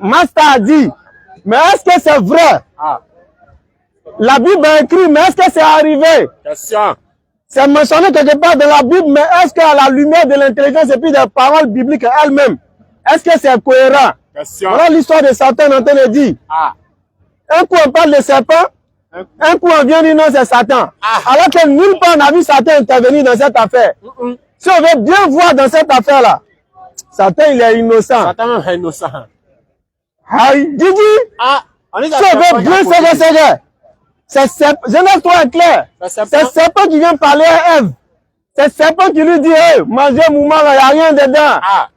master a dit. Mais est-ce que c'est vrai? Ah. La Bible a écrit, mais est-ce que c'est arrivé? Question. C'est mentionné quelque part dans la Bible, mais est-ce qu'à la lumière de l'intelligence et puis des paroles bibliques elles-mêmes, est-ce que c'est cohérent? Question. Voilà l'histoire de Satan en train de dire. Ah. Un coup on parle de serpent, un coup on vient dire non c'est Satan. Alors que nulle part on a vu Satan intervenir dans cette affaire. Si on veut bien voir dans cette affaire-là, Satan il est innocent. Satan même est innocent. Aïe, Didi, Ah. si on veut bien se c'est Genèse 3 est clair. C'est serpent qui vient parler à Ève. C'est serpent qui lui dit, hey, mangez mouma, il n'y a rien dedans. Ah.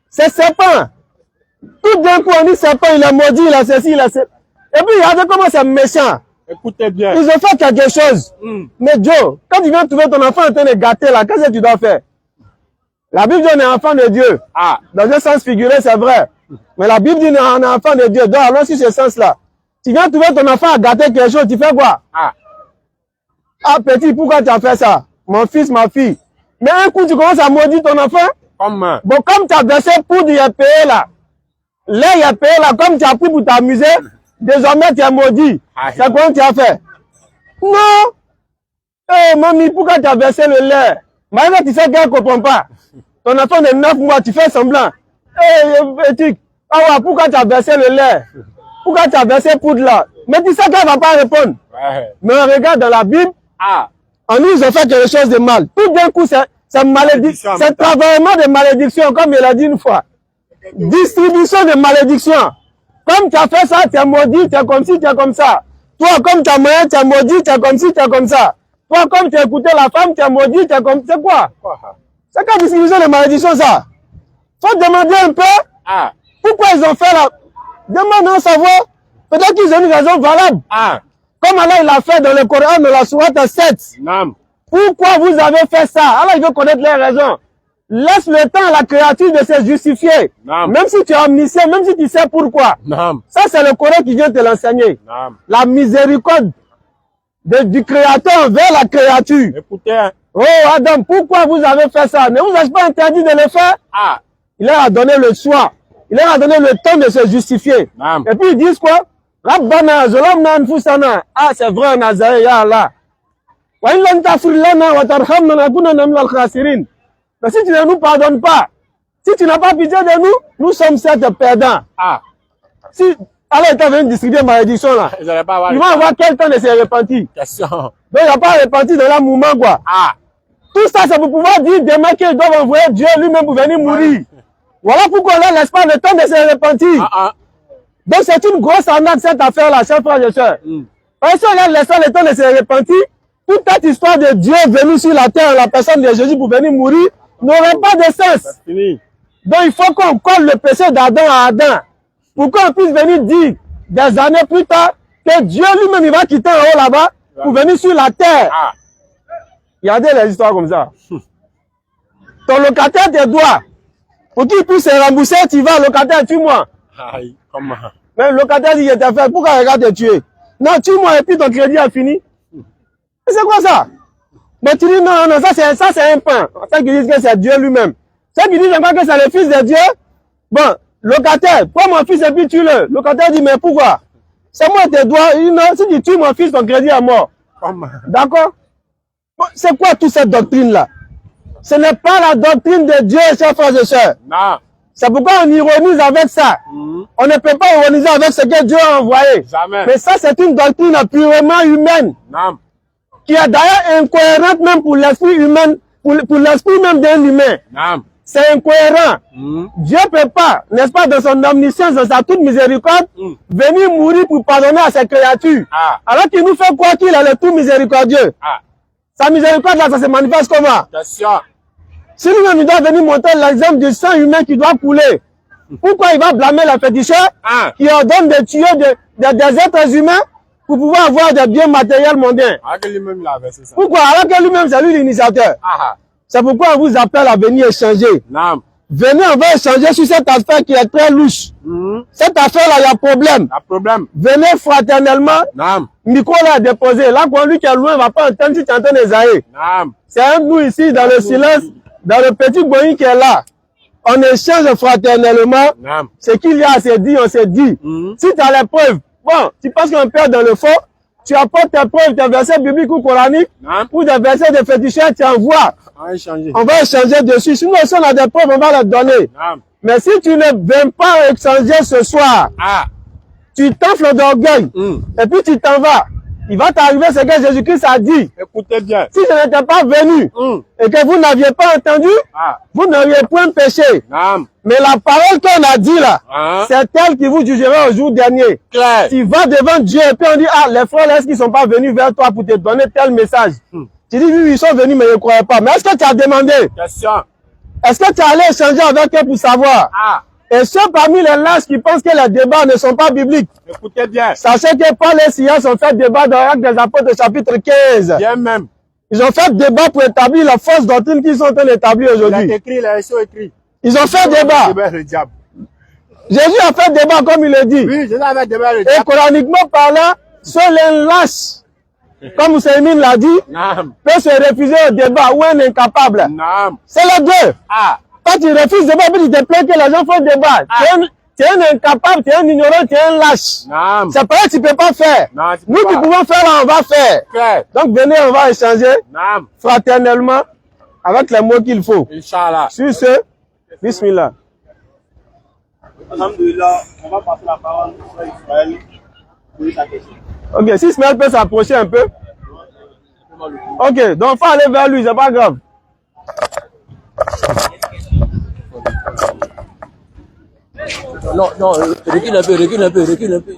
C'est serpent. Tout d'un coup, on dit serpent, il a maudit, il a ceci, il a ceci. Et puis, regardez comment c'est méchant. Écoutez bien. Ils ont fait quelque chose. Mais Joe, quand tu viens trouver ton enfant en train de gâter là, qu'est-ce que tu dois faire? La Bible dit on est enfant de Dieu. Ah. Dans un sens figuré, c'est vrai. Mais la Bible dit on est enfant de Dieu. Donc, allons sur ce sens-là. Tu viens trouver ton enfant à gâter quelque chose, tu fais quoi? Ah. Ah, petit, pourquoi tu as fait ça? Mon fils, ma fille. Mais un coup, tu commences à maudire ton enfant. Comment? Bon, comme tu as versé pour y payer là, là, il a payé là, comme tu as pris pour t'amuser, désormais tu es maudit. C'est quoi tu as fait? Non! Eh, mamie, pourquoi tu as versé le lait? Maintenant, tu sais qu'elle ne comprend pas. Ton enfant de 9 mois, tu fais semblant. Eh, petit, Ah ouais, pourquoi tu as versé le lait? Pourquoi tu as versé poudre là? Mais tu sais qu'elle ne va pas répondre. Ouais. Mais on regarde dans la Bible, Ah. on dit ils ont fait quelque chose de mal. Tout d'un coup, c'est malédiction. C'est travaillement de malédiction, comme il a dit une fois. Distribution de malédiction. Comme tu as fait ça, tu es maudit, tu es comme ci, tu es comme ça. Toi, comme tu as moyen, tu es maudit, tu es comme ci, tu es comme ça. Toi, comme tu as écouté la femme, tu es maudit, tu es comme... C'est quoi? C'est quoi distribution de malédiction, ça? Faut demander un peu. Ah. Pourquoi ils ont fait là? Demande à savoir. Peut-être qu'ils ont une raison valable. Ah. Comme Allah il a fait dans le Coran, dans la sourate 7. Naam. Pourquoi vous avez fait ça? Allah il veut connaître les raisons. Laisse le temps à la créature de se justifier. Naam. Même si tu es omniscient, même si tu sais pourquoi. Naam. Ça, c'est le Coran qui vient te l'enseigner. Naam. La miséricorde du Créateur vers la créature. Écoutez. Oh Adam, pourquoi vous avez fait ça? Ne vous ai-je pas interdit de le faire? Ah. Il leur a donné le choix. Il leur a donné le temps de se justifier. Naam. Et puis ils disent quoi? Rabbana, zolamna anfusana. Ah, c'est vrai, Nazaré, ya Allah. Wa in lam taghfir lana wa tarhamna nakunanna minal khasirin. Mais si tu ne nous pardonnes pas, si tu n'as pas pitié de nous, nous sommes certes perdants. Ah. Si Allah est venu distribuer malédiction là, Ils n'allaient pas avoir ils vont avoir quel temps de se repentir? question. Donc il n'y a pas repenti dans la mouvement quoi. Ah. Tout ça c'est pour pouvoir dire demain qu'ils doivent envoyer Dieu lui-même pour venir mourir. Voilà pourquoi on ne laisse pas le temps de se repentir. Ah, ah. Donc c'est une grosse arnaque cette affaire-là, chers frères et sœurs. Parce qu'on a laissé le temps de se repentir, toute cette histoire de Dieu venu sur la terre, la personne de Jésus pour venir mourir, n'aurait pas de sens. C'est fini. Donc il faut qu'on colle le péché d'Adam à Adam. Pour qu'on puisse venir dire des années plus tard que Dieu lui-même il va quitter en haut là-bas pour venir sur la terre. Ah. Regardez les histoires comme ça. Ton locataire te doit. Pour qu'il puisse se rembourser, tu vas, locataire, tue-moi. Aïe. Comment? Mais le locataire dit qu'il t'a fait, pourquoi il va te tuer? Non, tue-moi et puis ton crédit a fini. Mais c'est quoi ça? Mais tu dis non, non, ça c'est un pain. Ceux qui disent que c'est Dieu lui-même. Ceux qui disent encore que c'est le fils de Dieu. Bon, locataire, prends mon fils et puis tue-le. Locataire dit, mais pourquoi? C'est moi tes doigts. Non, si tu tues mon fils, ton crédit est mort. Comment? D'accord? Bon, c'est quoi toute cette doctrine-là? Ce n'est pas la doctrine de Dieu, chers frères et sœurs. Non. C'est pourquoi on ironise avec ça. On ne peut pas ironiser avec ce que Dieu a envoyé. Jamais. Mais ça, c'est une doctrine purement humaine, Non. qui est d'ailleurs incohérente même pour l'esprit humain, pour l'esprit même d'un humain. Non. C'est incohérent. Dieu ne peut pas, n'est-ce pas, dans son omniscience, dans sa toute miséricorde, venir mourir pour pardonner à ses créatures. Ah. Alors qu'il nous fait quoi qu'il est le tout miséricordieux. Ah. Sa miséricorde, là, ça se manifeste comment? Question. Si lui-même il doit venir montrer l'exemple du sang humain qui doit couler, pourquoi il va blâmer la féticheur qui ordonne de tuer des êtres humains pour pouvoir avoir des biens matériels mondains? Alors que lui-même il a versé ça. Pourquoi? Alors que lui-même c'est lui l'initiateur. Ah. C'est pourquoi on vous appelle à venir échanger. Non. Venez, on va échanger sur cette affaire qui est très louche. Cette affaire-là, il y a problème. Pas de problème. Venez fraternellement. Non. Micro là déposé. Là, quand lui qui est loin ne va pas entendre si tu entends les aïeux. Non. C'est un nous ici, dans le silence, dans le petit boï qui est là. On échange fraternellement. Non. Ce qu'il y a à se dire, on se dit. Si tu as les preuves, bon, tu penses qu'on perd dans le fond, tu apportes tes preuves, tes versets bibliques ou coraniques, ou des versets de féticheurs, tu envoies. On va échanger. On va échanger dessus. Sinon, si on a des preuves, on va les donner. Non. Mais si tu ne viens pas échanger ce soir, Ah. tu t'enfles d'orgueil, et puis tu t'en vas. Il va t'arriver ce que Jésus-Christ a dit. Écoutez bien. Si je n'étais pas venu, et que vous n'aviez pas entendu, vous n'auriez point péché. Non. Mais la parole qu'on a dit là, c'est elle qui vous jugera au jour dernier. Claire. Tu vas devant Dieu et puis on dit, ah, les frères, est-ce qu'ils ne sont pas venus vers toi pour te donner tel message? Tu dis, oui, ils sont venus, mais je ne croyais pas. Mais est-ce que tu as demandé? Question. Est-ce que tu es allé échanger avec eux pour savoir? Ah. Et ceux parmi les lâches qui pensent que les débats ne sont pas bibliques, Écoutez bien. sachez que Paul et Silas ont fait débat dans l'Acte des Apôtres chapitre 15. Bien même. Ils ont fait débat pour établir la fausse doctrine qu'ils sont en train d'établir Il a aujourd'hui. écrit, il a écrit. Ils ont fait débat. Débat le diable. Jésus a fait débat comme il le dit. Oui, Jésus avait débat le Et diable. coraniquement parlant, seul un lâche, comme Hussein l'a dit, Non. peut se refuser au débat ou un incapable. Non. C'est les deux. Ah. Quand tu refuses le débat, puis tu te plains que les gens font débat. Tu es un incapable, tu es un ignorant, tu es un lâche. Non. C'est pas que tu peux pas faire. Non, tu peux Nous pas. qui pouvons faire là, on va faire. Claire. Donc venez, on va échanger Non. fraternellement avec les mots qu'il faut. Inch'Allah. Sur ce, bismillah. Alhamdulillah, on va passer la parole à Ismaël pour sa question. Ok, si Ismaël peut s'approcher un peu. Ok, donc faut aller vers lui, c'est pas grave. Non, non, recule un peu, recule un peu, recule un peu.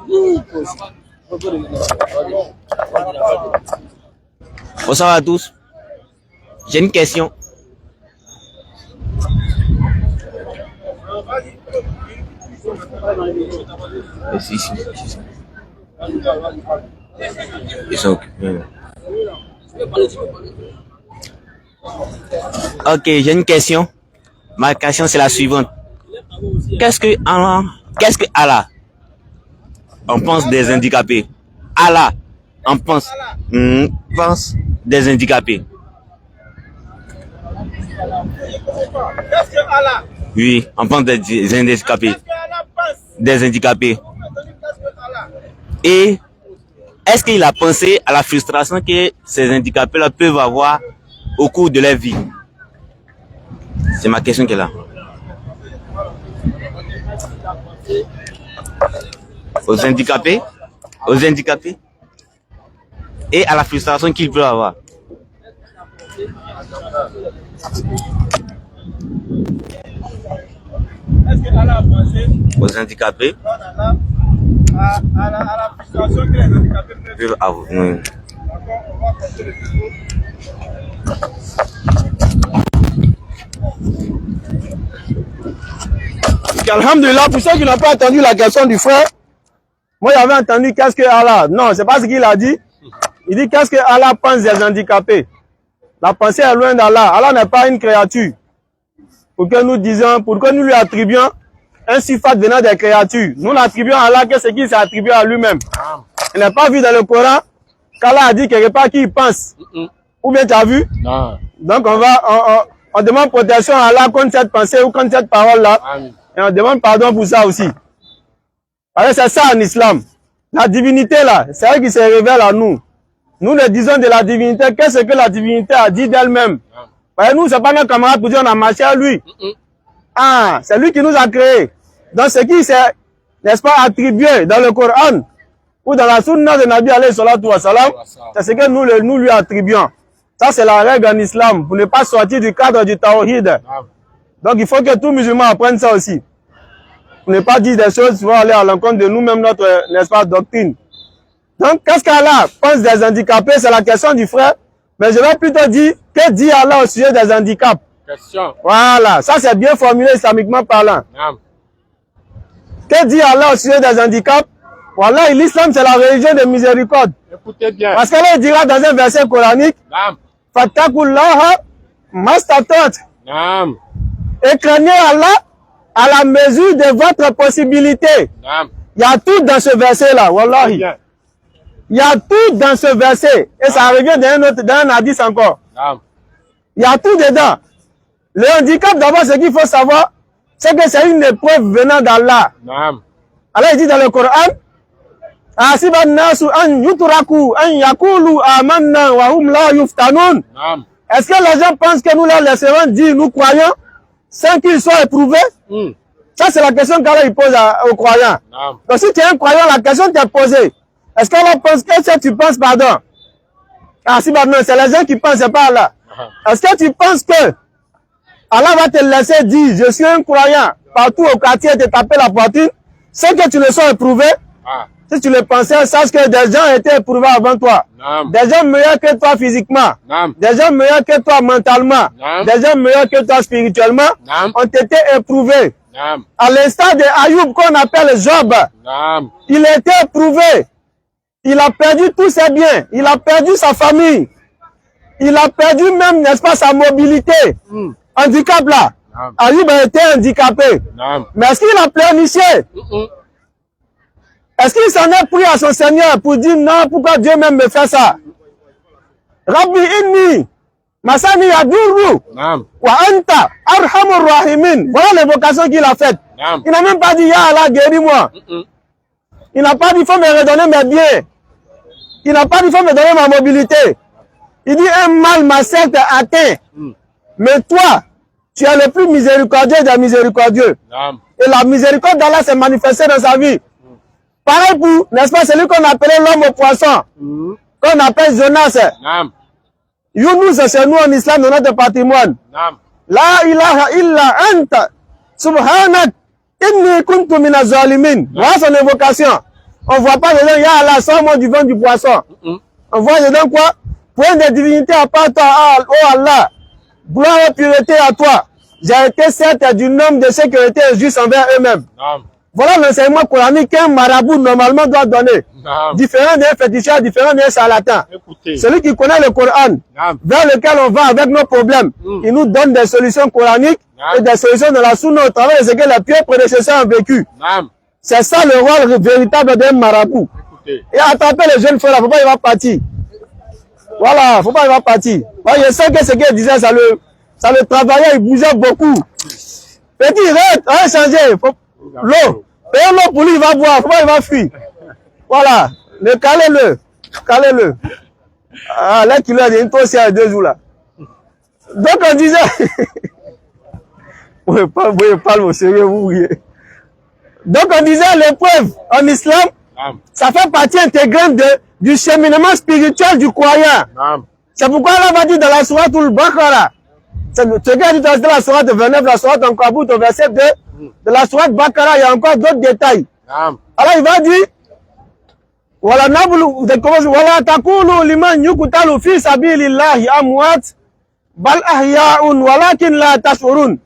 Bonsoir à tous. J'ai une question. Ici. Ils sont occupés. Ok, j'ai une question. Ma question c'est la suivante. Qu'est-ce que Allah on pense des handicapés? Allah on pense des handicapés. Qu'est-ce que Allah? Oui, on pense des handicapés. Qu'est-ce que Allah pense? Des handicapés. Qu'est-ce que Allah? Et est-ce qu'il a pensé à la frustration que ces handicapés-là peuvent avoir au cours de leur vie? C'est ma question qui est là. Aux handicapés et à la frustration qu'ils peuvent avoir. Est-ce que Allah a pensé Aux handicapés à la frustration que les handicapés peuvent avoir. Oui. D'accord, on va passer le micro. Alhamdulillah, pour ceux qui n'ont pas entendu la question du frère, moi j'avais entendu qu'est-ce que Allah. Non, c'est pas ce qu'il a dit. Il dit qu'est-ce que Allah pense des handicapés. La pensée est loin d'Allah. Allah n'est pas une créature. Pour que nous disions, pour que nous lui attribuions un sifat venant des créatures. Nous l'attribuons à Allah que ce qu'il s'est attribué à lui-même. Il n'est pas vu dans le Coran qu'Allah a dit quelque part qu'il pense. Ou bien tu as vu? Non. Donc on demande protection à Allah contre cette pensée ou contre cette parole-là. Et on demande pardon pour ça aussi. Alors c'est ça en islam. La divinité là, c'est elle qui se révèle à nous. Nous le disons de la divinité, qu'est-ce que la divinité a dit d'elle-même. Nous, c'est pas notre camarade pour dire on a marché à lui. Ah, c'est lui qui nous a créés. Donc ce qui s'est, n'est-ce pas, attribué dans le Coran ou dans la sunna de Nabi alayhi salatu wa salam, c'est ce que nous lui attribuons. Ça c'est la règle en islam, pour ne pas sortir du cadre du tawhid. Donc il faut que tout musulman apprenne ça aussi. Pour ne pas dire des choses qui vont aller à l'encontre de nous-mêmes, notre, n'est-ce pas, doctrine. Donc, qu'est-ce qu'Allah pense des handicapés? C'est la question du frère. Mais je vais plutôt dire, que dit Allah au sujet des handicaps? Question. Voilà, ça c'est bien formulé islamiquement parlant. Que dit Allah au sujet des handicaps? Voilà, l'islam c'est la religion de miséricorde. Écoutez bien. Parce qu'Allah dira dans un verset coranique, Fattakullaha mastatat. Et craignez Allah à la mesure de votre possibilité. Il y a tout dans ce verset-là, wallahi. Il y a tout dans ce verset. Et ça revient d'un hadith encore. Il y a tout dedans. Le handicap, d'abord, ce qu'il faut savoir, c'est que c'est une épreuve venant d'Allah. Allah dit dans le Coran, est-ce que les gens pensent que nous leur laisserons dire nous croyons sans qu'ils soient éprouvés? Ça, c'est la question qu'Allah pose aux croyants. Donc, si tu es un croyant, la question t'est posée. Est-ce qu'Allah pense que tu penses, pardon? Ah, si, pardon, c'est les gens qui pensent, c'est pas Allah. Est-ce que tu penses que Allah va te laisser dire, je suis un croyant, partout au quartier, te taper la poitrine, sans que tu le sois éprouvé? Si tu le pensais, sache que des gens étaient éprouvés avant toi. Des gens meilleurs que toi physiquement. Des gens meilleurs que toi mentalement. Des gens meilleurs que toi spirituellement ont été éprouvés. À l'instar de Ayoub qu'on appelle Job, il a été éprouvé. Il a perdu tous ses biens. Il a perdu sa famille. Il a perdu même, n'est-ce pas, sa mobilité. Handicap là. Ayoub a été handicapé. Mais est-ce qu'il a pleurniché? Est-ce qu'il s'en est pris à son Seigneur pour dire non, pourquoi Dieu même me fait ça? Rabbi inni, masani yadurru, wa anta arhamur rahimin. Voilà l'évocation qu'il a faite. Il n'a même pas dit, ya Allah, guéris-moi. Il n'a pas dit, il faut me redonner mes biens. Il n'a pas dit, il faut me donner ma mobilité. Il dit, un mal m'a certes atteint. Mais toi, tu es le plus miséricordieux des miséricordieux. et la miséricorde d'Allah s'est manifestée dans sa vie. Pareil pour, n'est-ce pas, celui qu'on appelait l'homme au poisson, qu'on appelle Jonas. Yunus, c'est nous en islam, dans notre patrimoine. La ilaha illa anta, subhanak, inni kuntu mina zalimin. Voilà son évocation. On voit pas dedans, ya Allah, sors-moi du vent du poisson. On voit dedans quoi? Point de divinité à part toi, oh Allah. Gloire et pureté à toi. J'ai été certes du nombre de ceux qui ont été injustes envers eux-mêmes. Voilà l'enseignement coranique qu'un marabout normalement doit donner. Différent d'un féticheur, différent d'un charlatan. Celui qui connaît le Coran, vers lequel on va avec nos problèmes, il nous donne des solutions coraniques et des solutions de la sunna au travers de ce que les pieux prédécesseurs ont vécu. C'est ça le rôle véritable d'un marabout. Et attraper les jeunes frères, faut pas il va partir. Voilà, faut pas il va partir. Ouais, je sais que ce qu'il disait, ça le travaillait, il bougeait beaucoup. Petit, arrête changer. L'eau. Et l'eau pour lui, il va boire, faut pas il va fuir. Voilà, calez-le. Calez-le. Ah, là, qu'il a une tosse à 2 jours là. Donc on disait. Vous pouvez pas au sérieux, vous voyez. Donc on disait l'épreuve en islam, ça fait partie intégrante du cheminement spirituel du croyant. C'est pourquoi Allah va dire dans la sourate Al-Baqarah, ce qu'il a dit dans la sourate 29, la sourate Ankabut au verset 2, de la sourate Baqarah, il y a encore d'autres détails. Alors il va dire, Wala takulu liman yukutalu fi sabilillahi amwat bal ahya'un walakin la tashurun.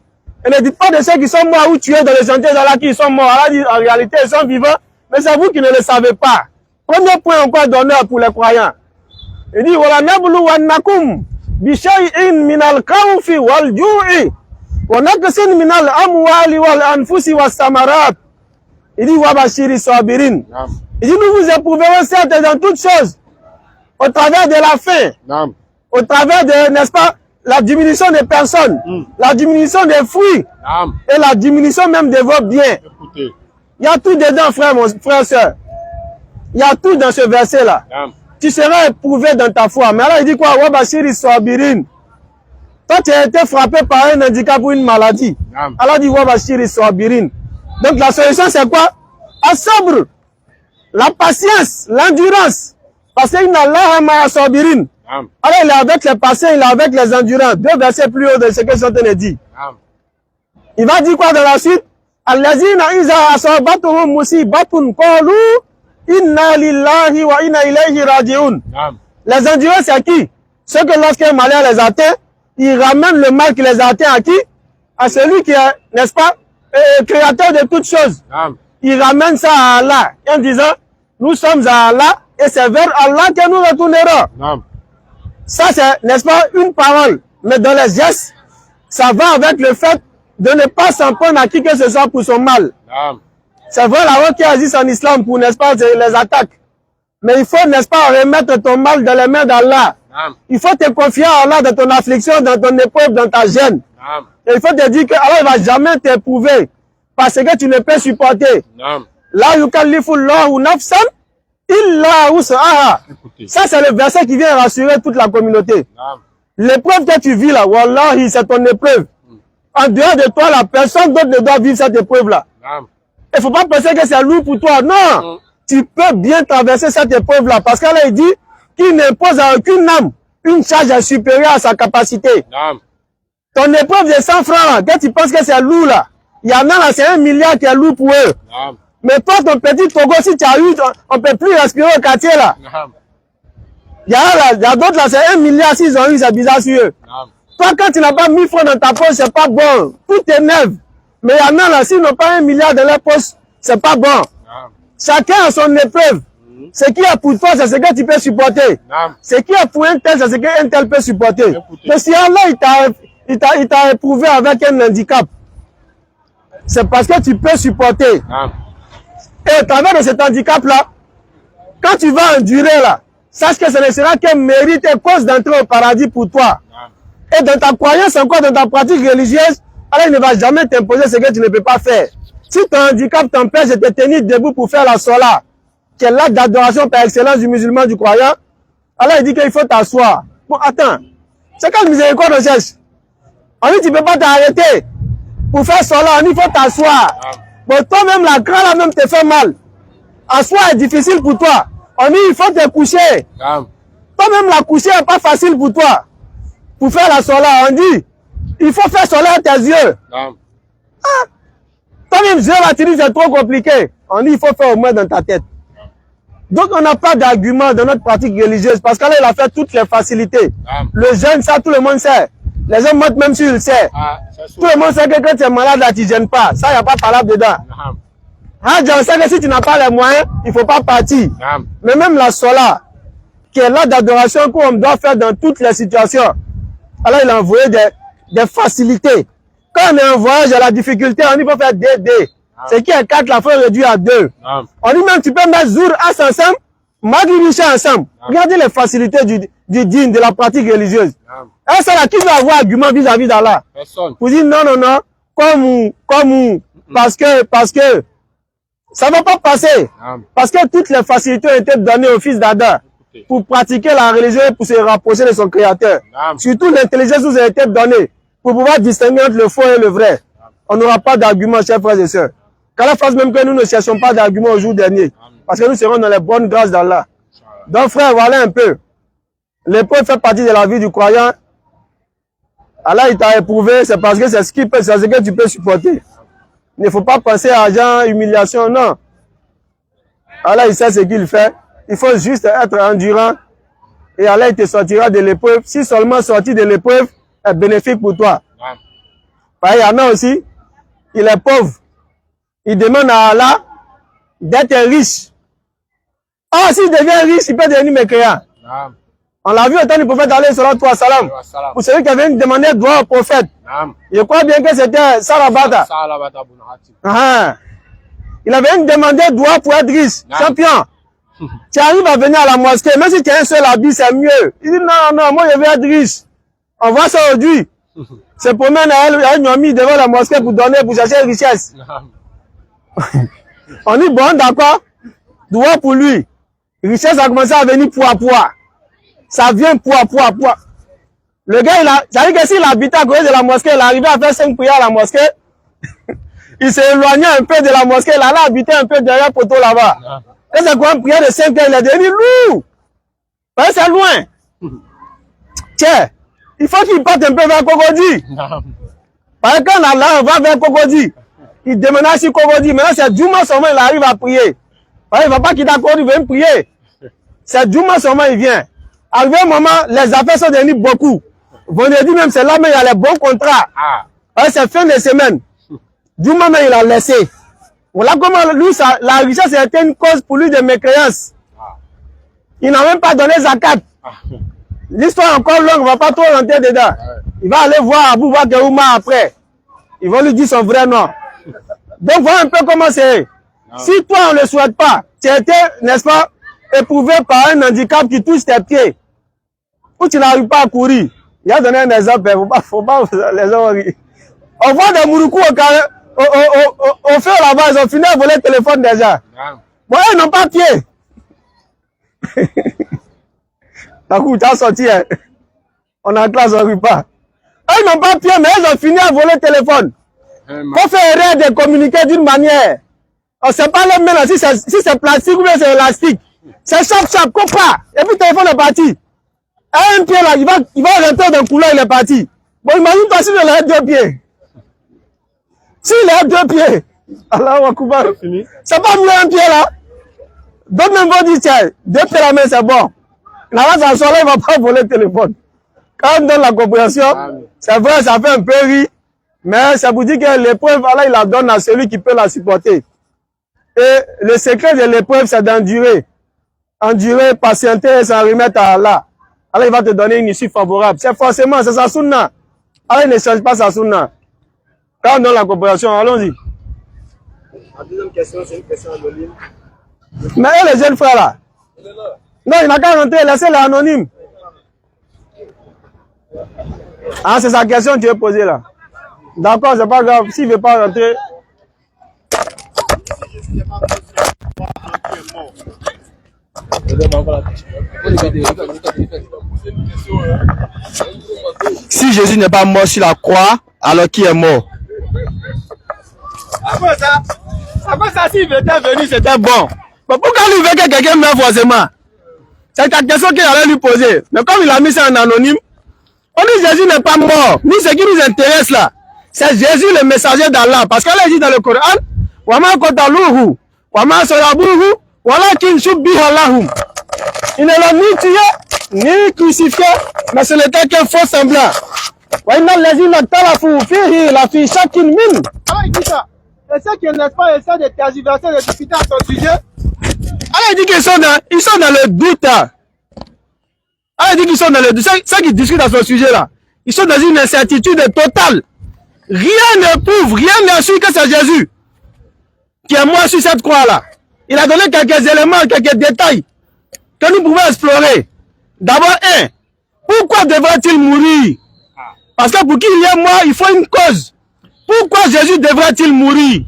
Et ne dites pas de ceux qui sont morts ou tués dans les chantiers d'Allah qui sont morts. Allah dit en réalité ils sont vivants, mais c'est vous qui ne le savez pas. Premier point encore d'honneur pour les croyants. Il dit Wala nabluwannakum bi shay'in minal khawfi wal ju'i wa naqsin minal amwali wal anfusi was samarat. Il dit wa bashiri sabirin. Il dit nous vous éprouverons certes dans toutes choses, au travers de la faim, au travers de, n'est-ce pas, la diminution des personnes, la diminution des fruits et la diminution même de vos biens. Il y a tout dedans, frère, soeur. Il y a tout dans ce verset-là. Tu seras éprouvé dans ta foi. Mais alors il dit quoi? Wabashiri sabirin. Toi tu as été frappé par un handicap ou une maladie. Alors il dit Wabashiri sabirin. Donc la solution c'est quoi? As-sabr. La patience, l'endurance. Parce qu'il n'a Allah ma sabirin. Alors il est avec les patients, il est avec les endurants. 2 versets plus haut de ce que je suis en train de dire. Il va dire quoi dans la suite? Allazina iza asabatuhum musibatun qalu inna lillahi wa inna ilayhi raji'un. Les endurants c'est à qui? Ceux que lorsqu'un malheur les atteint, ils ramènent le mal qui les atteint à qui? À celui qui est, n'est-ce pas, créateur de toutes choses. Il ramène ça à Allah en disant, nous sommes à Allah et c'est vers Allah que nous retournerons. Ça c'est, n'est-ce pas, une parole. Mais dans les gestes, ça va avec le fait de ne pas s'en prendre à qui que ce soit pour son mal. C'est vrai la loi qui existe en islam pour, n'est-ce pas, les attaques. Mais il faut, n'est-ce pas, remettre ton mal dans les mains d'Allah. Il faut te confier à Allah dans ton affliction, dans ton épreuve, dans ta gêne. Et il faut te dire que Allah ne va jamais t'éprouver parce que tu ne peux supporter. La yukallifullahu nafsan illa wus'aha. Ça c'est le verset qui vient rassurer toute la communauté. L'épreuve que tu vis là, wallahi, c'est ton épreuve. En dehors de toi, la personne d'autre ne doit vivre cette épreuve-là. Il ne faut pas penser que c'est lourd pour toi. Non, tu peux bien traverser cette épreuve-là. Parce qu'Allah il dit qu'il n'impose à aucune âme une charge supérieure à sa capacité. Ton épreuve de 100 francs là, quand tu penses que c'est lourd là, il y en a là, c'est 1 milliard qui est lourd pour eux. Mais toi, ton petit Togo, si tu as eu, on ne peut plus respirer au quartier là. Il y a d'autres là, c'est 1 milliard s'ils ont eu, c'est bizarre sur eux. Toi, quand tu n'as pas 1000 francs dans ta poche, c'est pas bon. Tout est neuf. Mais il y en a là, s'ils n'ont pas 1 milliard dans leur poche, c'est pas bon. Chacun a son épreuve. Ce qui est pour toi, c'est ce que tu peux supporter. Ce qui est pour un tel, c'est ce qu'un tel peut supporter. Mais si Allah, il t'a éprouvé avec un handicap, c'est parce que tu peux supporter. Et au travers de cet handicap-là, quand tu vas endurer là, sache que ce ne sera qu'un mérite et cause d'entrer au paradis pour toi. Et dans ta croyance, encore dans ta pratique religieuse, Allah ne va jamais t'imposer ce que tu ne peux pas faire. Si ton handicap t'empêche de te tenir debout pour faire la sola, qui est l'acte d'adoration par excellence du musulman, du croyant, Allah il dit qu'il faut t'asseoir. Bon, attends, c'est quelle miséricorde on cherche? On dit tu ne peux pas t'arrêter pour faire sola, il faut t'asseoir. Bon, toi-même, la grande là même te fait mal. En soi, est difficile pour toi. On dit, il faut te coucher. Toi-même, la coucher n'est pas facile pour toi. Pour faire la sola, on dit, il faut faire sola à tes yeux. Ah. Toi-même, Dieu va te dire, c'est trop compliqué. On dit, il faut faire au moins dans ta tête. Donc, on n'a pas d'argument dans notre pratique religieuse parce qu'Allah, il a fait toutes les facilités. Le jeûne, ça, tout le monde sait. Les hommes montent même si ils le savent. Tout le monde sait que quand tu es malade, là, tu ne gênes pas. Ça, il n'y a pas de parole dedans. On sait que si tu n'as pas les moyens, il ne faut pas partir. Mais même la sola, qui est là d'adoration qu'on doit faire dans toutes les situations. Alors, il a envoyé des facilités. Quand on est en voyage, il y a la difficulté, on dit qu'il faut faire DD. Ce qui est 4, la fois réduit à 2. On dit même tu peux mettre Zour As ensemble, Maghrib Isha ensemble. Regardez les facilités du dîn, de la pratique religieuse. Et ça là, qui va avoir argument vis-à-vis d'Allah? Personne. Vous dites non, comme parce que ça ne va pas passer. Parce que toutes les facilités ont été données au fils d'Adam pour pratiquer la religion et pour se rapprocher de son créateur. Surtout l'intelligence nous a été donnée pour pouvoir distinguer entre le faux et le vrai. On n'aura pas d'argument, chers frères et sœurs. Qu'à la face même que nous ne cherchons pas d'argument au jour dernier. Parce que nous serons dans les bonnes grâces d'Allah. Donc frère, voilà un peu. L'épreuve fait partie de la vie du croyant. Allah il t'a éprouvé, c'est parce que c'est ce que tu peux supporter. Il ne faut pas penser à genre humiliation, non. Allah il sait ce qu'il fait. Il faut juste être endurant. Et Allah il te sortira de l'épreuve. Si seulement sortir de l'épreuve est bénéfique pour toi. Il y en a aussi, il est pauvre. Il demande à Allah d'être riche. Ah, s'il devient riche, il peut devenir mécréant. On l'a vu au temps du prophète alayhi salatu wa salam. Pour celui qui avait demandé droit au prophète. Je crois bien que c'était Sarabata. Il avait demandé droit pour être riche. Champion. Tu arrives à venir à la mosquée, même si tu as un seul habit, c'est mieux. Il dit non, moi je veux être riche. On voit ça aujourd'hui. Se promène à une amie devant la mosquée pour donner, pour chercher richesse. On dit bon, d'accord. Droit pour lui. Richesse a commencé à venir poids à poids. Ça vient poids à poids. Le gars, ça veut dire que s'il habitait à côté de la mosquée, il arrivait à faire 5 prières à la mosquée. Il s'est éloigné un peu de la mosquée, il allait habiter un peu derrière le poteau là-bas. Et c'est quoi une prière de 5 heures, il est devenu lourd. C'est loin. Tiens, il faut qu'il parte un peu vers Cocody. Parce que quand Allah va vers Cocody, il déménage sur Cocody. Maintenant, c'est Djouma seulement, il arrive à prier. Il ne va pas quitter Cocody, il veut prier. C'est Djouma seulement, il vient. Arrivé un moment, les affaires sont devenues beaucoup. Vendredi même, c'est là, mais il y a les bons contrats. C'est fin de semaine. Djouma, mais il a laissé. Voilà comment lui, la richesse a été une cause pour lui de mécréance. Il n'a même pas donné zakat. L'histoire est encore longue, on ne va pas trop rentrer dedans. Il va aller voir Abou Bakr Oumar après. Ils vont lui dire son vrai nom. Donc voilà un peu comment c'est. Si toi on ne le souhaite pas, tu as été, n'est-ce pas, éprouvé par un handicap qui touche tes pieds, ou tu n'arrives pas à courir. Il a donné un exemple, il ne faut pas les gens. On voit des Mouroukou au feu là-bas, ils ont fini à voler le téléphone déjà. Bon, ils n'ont pas pied. T'as coup, tu as sorti, hein. On est en classe, on ne rit pas. Ils n'ont pas pied, mais ils ont fini à voler le téléphone. Faut faire erreur de communiquer d'une manière. On ne sait pas les mains, si c'est plastique ou bien c'est élastique. C'est chaque copa. Et puis le téléphone est parti. Un pied là, il va rentrer dans le couloir, il est parti. Bon, imagine-toi s'il a 2 pieds. S'il a 2 pieds, Allah wa Kouba. C'est pas mieux un pied là. D'autres même vont dire, tiens, 2 pieds la main, c'est bon. Là, ça sort là, il ne va pas voler le téléphone. Quand on donne la compréhension, c'est vrai, ça fait un peu rire. Mais ça vous dit que l'épreuve, Allah, il la donne à celui qui peut la supporter. Et le secret de l'épreuve, c'est d'endurer. Endurer, patienter et s'en remettre à Allah. Allah, il va te donner une issue favorable. C'est forcément, c'est sa sunna. Allah, il ne change pas sa sunna. Quand on donne la compréhension, allons-y. La deuxième question, c'est une question anonyme. Mais les jeunes frères là. Non, il n'a qu'à rentrer, laissez-les anonymes. Ah, c'est sa question que tu veux poser là. D'accord, c'est pas grave. S'il ne veut pas rentrer. Si Jésus n'est pas mort sur la croix, alors qui est mort? Après ça, C'est pas ça, s'il était venu, c'était bon. Mais pourquoi lui veut que quelqu'un meure forcément? C'est la question qu'il allait lui poser. Mais comme il a mis ça en anonyme, on dit Jésus n'est pas mort. Nous, ce qui nous intéresse là, c'est Jésus le messager d'Allah. Parce qu'Allah dit dans le Coran, Wama kotaluhu, Wama soyabuhu, walakin shubbiha lahum. Il ne l'a ni tué, ni crucifié, mais ce n'était qu'un faux semblant. Alors il dit ça. Et ceux qui n'est pas essaient de tergiverser, de discuter à son sujet. Alors il dit qu'ils sont dans le doute. Alors il dit qu'ils sont dans le doute. Ceux qui discutent à son sujet là, ils sont dans une incertitude totale. Rien ne prouve, rien n'assure que c'est Jésus qui est mort sur cette croix là. Il a donné quelques éléments, quelques détails que nous pouvons explorer. D'abord, pourquoi devrait-il mourir? Parce que pour qu'il y ait mort, il faut une cause. Pourquoi Jésus devrait-il mourir?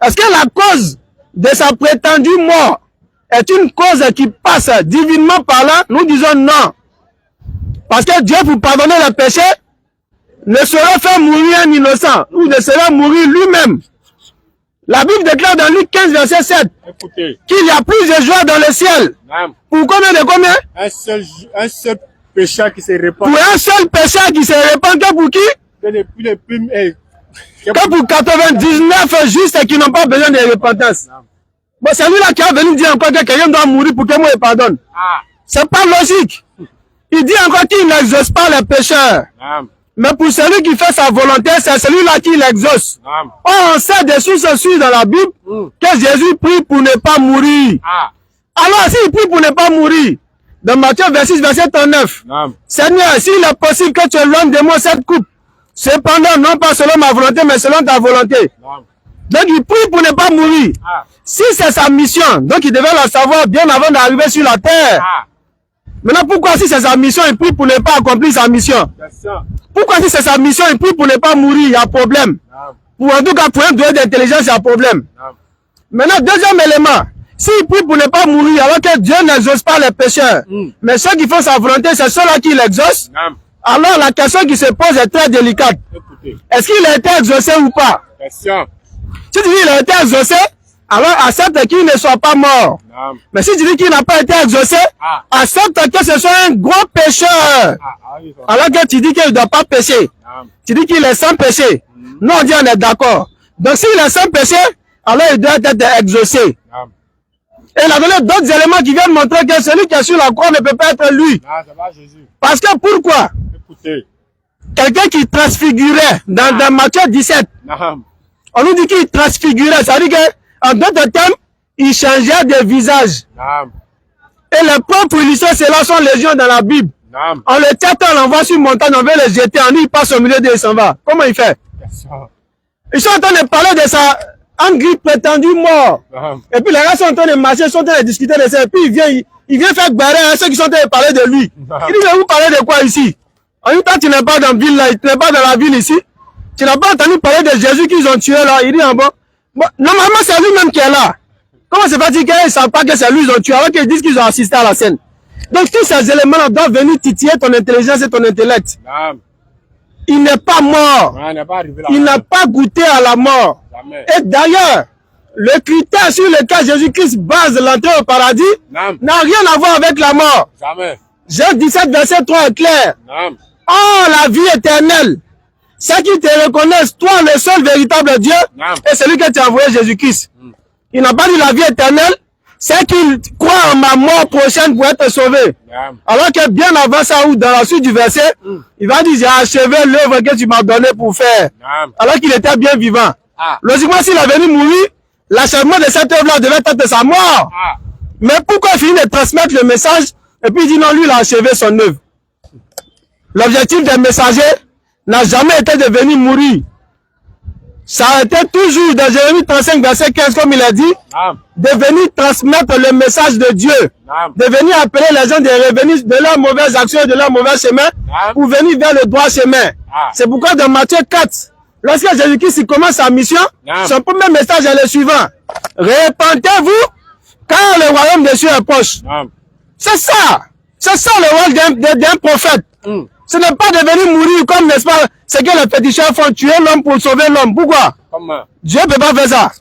Est-ce que la cause de sa prétendue mort est une cause qui passe divinement parlant? Nous disons non. Parce que Dieu, pour pardonner les péchés, ne saurait faire mourir un innocent, ou ne saurait mourir lui-même. La Bible déclare dans Luc 15, verset 7, qu'il y a plus de joie dans le ciel. Pour combien de combien? Un seul péché qui se répand. Pour un seul péché qui se répand, que pour qui? Que pour 99 justes qui n'ont pas besoin de repentance. Bon, c'est lui-là qui a venu dire encore que quelqu'un doit mourir pour que moi il pardonne. C'est pas logique. Il dit encore qu'il n'exauce pas les pécheurs. Mais pour celui qui fait sa volonté, c'est celui-là qui l'exauce. On sait de sources sûres dans la Bible que Jésus prie pour ne pas mourir. Alors, s'il prie pour ne pas mourir, dans Matthieu 26, verset 39, Seigneur, s'il est possible que tu éloignes de moi cette coupe, cependant, non pas selon ma volonté, mais selon ta volonté. Donc, il prie pour ne pas mourir. Si c'est sa mission, donc il devait la savoir bien avant d'arriver sur la terre. Maintenant, pourquoi si c'est sa mission, il prie pour ne pas accomplir sa mission? Pourquoi si c'est sa mission, il prie pour ne pas mourir? Il y a problème. Pour en tout cas, pour un doué d'intelligence, il y a problème. Maintenant, deuxième élément. S'il prie pour ne pas mourir, alors que Dieu n'exauce pas les pécheurs, mais ceux qui font sa volonté, c'est ceux-là qui l'exaucent, alors la question qui se pose est très délicate. Est-ce qu'il a été exaucé ou pas? Si tu dis qu'il a été exaucé, alors accepte qu'il ne soit pas mort. Mais si tu dis qu'il n'a pas été exaucé, accepte que ce soit un gros pécheur. Alors que tu dis qu'il ne doit pas pécher. Tu dis qu'il est sans péché. Nous on dit on est d'accord. Donc s'il est sans péché, alors il doit être exaucé. Et il a donné d'autres éléments qui viennent montrer que celui qui est sur la croix ne peut pas être lui. Parce que pourquoi? Quelqu'un qui transfigurait dans Matthieu 17, on nous dit qu'il transfigurait, ça veut dire qu'en d'autres termes, il changeait de visage. Et les propres illustrations, ceux-là sont légion dans la Bible. On le tient, on l'envoie sur une montagne, on veut le jeter, on dit il passe au milieu d'eux, il s'en va. Comment il fait? Ils sont en train de parler de sa angry prétendue mort. Et puis les gens sont en train de marcher, sont en train de discuter de ça. Et puis il vient faire barrer à ceux qui sont en train de parler de lui. Il dit, mais vous parlez de quoi ici? En même temps, tu n'es pas dans la ville là, tu n'es pas dans la ville ici. Tu n'as pas entendu parler de Jésus qu'ils ont tué là. Il dit, bon, normalement c'est lui-même qui est là. Comment c'est pas dit qu'ils ne savent pas que c'est lui qu'ils ont tué alors qu'ils disent qu'ils ont assisté à la scène? Donc tous ces éléments doivent venir titiller ton intelligence et ton intellect. Il n'est pas mort. Il n'a pas goûté à la mort. Et d'ailleurs, le critère sur lequel Jésus-Christ base l'entrée au paradis n'a rien à voir avec la mort. Jean 17, verset 3 est clair. Oh, la vie éternelle. Ceux qui te reconnaissent, toi le seul véritable Dieu, et celui que tu as envoyé Jésus-Christ. Il n'a pas dit la vie éternelle, c'est qu'il croit en ma mort prochaine pour être sauvé. Alors que bien avant ça, ou dans la suite du verset, il va dire, j'ai achevé l'œuvre que tu m'as donnée pour faire. Alors qu'il était bien vivant. Logiquement, s'il est venu mourir, l'achèvement de cette œuvre-là devait être sa mort. Mais pourquoi il finit de transmettre le message, et puis il dit non, lui, il a achevé son œuvre. L'objectif des messagers n'a jamais été de venir mourir. Ça a été toujours, dans Jérémie 35, verset 15, comme il a dit, de venir transmettre le message de Dieu, de venir appeler les gens de revenir de leurs mauvaises actions et de leurs mauvais chemins, pour venir vers le droit chemin. C'est pourquoi dans Matthieu 4, lorsque Jésus-Christ commence sa mission, son premier message est le suivant. Repentez-vous, car le royaume des cieux est proche. C'est ça. C'est ça le rôle d'un prophète. Ce n'est pas de venir mourir comme, n'est-ce pas, ce que les féticheurs font, tuer l'homme pour sauver l'homme. Pourquoi? Dieu ne peut pas faire ça.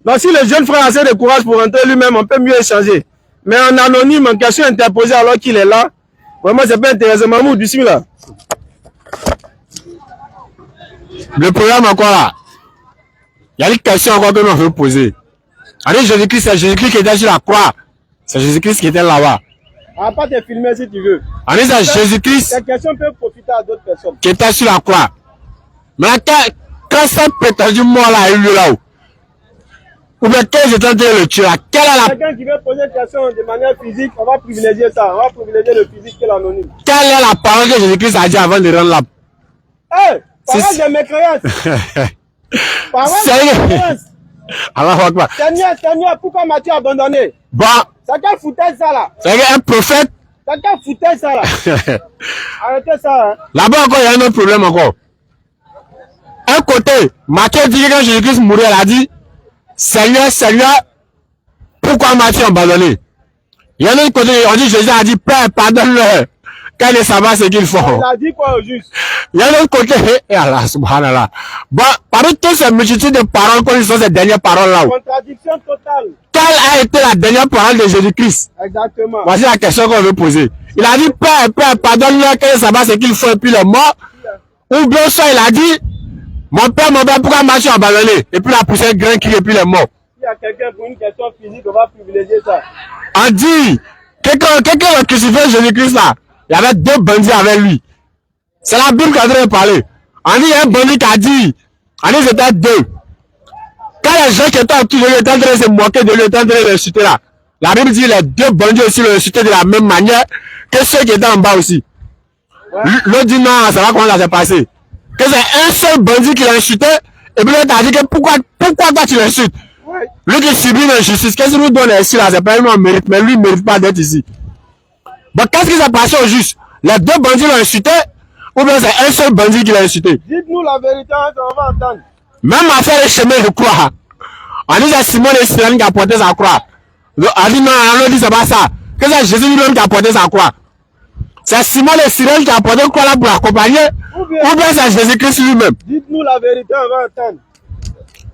Donc si le jeune frère a assez de courage pour rentrer lui-même, on peut mieux échanger. Mais en anonyme, en question interposée alors qu'il est là, vraiment c'est pas intéressant. Mahmoud, bismillah. Le problème encore là, il y a une question encore que l'on veut poser. Allez, Jésus-Christ, c'est Jésus-Christ qui était sur la croix. C'est Jésus-Christ qui était là-bas. On va pas te filmer si tu veux. Allez, c'est Jésus-Christ Cette question peut profiter à d'autres personnes. qui était sur la croix. Mais quand cette prétendue mort là a eu lieu là-haut, ou bien quels étaient en train de le tuer là, quelle est la, Quelqu'un qui veut poser une question de manière physique, on va privilégier ça. On va privilégier le physique que l'anonyme. quelle est la parole que Jésus-Christ a dit avant de rendre là? Hé, parole de mécréance. Parole C'est de mécréance. Allah Akbar. Seigneur, pourquoi m'as-tu abandonné? Bon, C'est quel foutage ça là? c'est un prophète. C'est quel foutage ça là? Arrêtez ça, hein. Là-bas encore, il y a un autre problème encore. Un côté, Matthieu dit que quand Jésus-Christ mourait, il a dit, Seigneur, Seigneur, pourquoi m'as-tu abandonné? Il y a un autre côté, on dit, Jésus a dit, Père, pardonne-leur, quand ils savent ce qu'ils font. Il a dit quoi au juste? Il y a un autre côté, et Allah, subhanallah. Bon, parmi toutes ces multitudes de paroles, quelles sont ces dernières paroles là? Contradiction totale. Quelle a été la dernière parole de Jésus-Christ? Exactement. Voici la question qu'on veut poser. Il a dit, Père, Père, pardonne-leur, quand ils savent ce qu'ils font, et puis le mort. Ou bien ça, il a dit, mon père, pourquoi m'as-tu abandonné? Et puis il a poussé un grand cri et puis il est mort. S'il y a quelqu'un pour une question physique, on va privilégier ça. On dit, quelqu'un a crucifié Jésus-Christ là. Il y avait deux bandits avec lui. C'est la Bible qui est en train de parler. On dit, il y a un bandit qui a dit, on dit, c'était deux. Quand les gens qui étaient autour de lui étaient en train de se moquer de lui, étaient en train de l'insulter là. La Bible dit, les deux bandits aussi l'ont insulté de la même manière que ceux qui étaient en bas aussi. Ouais. L'autre dit, non, ça va comment ça s'est passé. Que c'est un seul bandit qui l'a insulté, et puis l'autre a dit que pourquoi toi tu l'insultes? Ouais. Lui qui subit l'injustice, qu'est-ce qu'il nous donne ici là? C'est pas lui qui mérite, mais lui il ne mérite pas d'être ici. Bon, qu'est-ce qui s'est passé au juste? Les deux bandits l'ont insulté, ou bien c'est un seul bandit qui l'a insulté? Dites-nous la vérité, hein, on va entendre. Même affaire les chemins de croix. On dit c'est Simon et Cyrène qui a porté sa croix. On dit non, on dit c'est pas ça. Que c'est Jésus lui-même qui a porté sa croix. C'est Simon et Cyrène qui a porté une croix là pour l'accompagner, ou bien c'est Jésus-Christ lui-même. Dites-nous la vérité, on va entendre.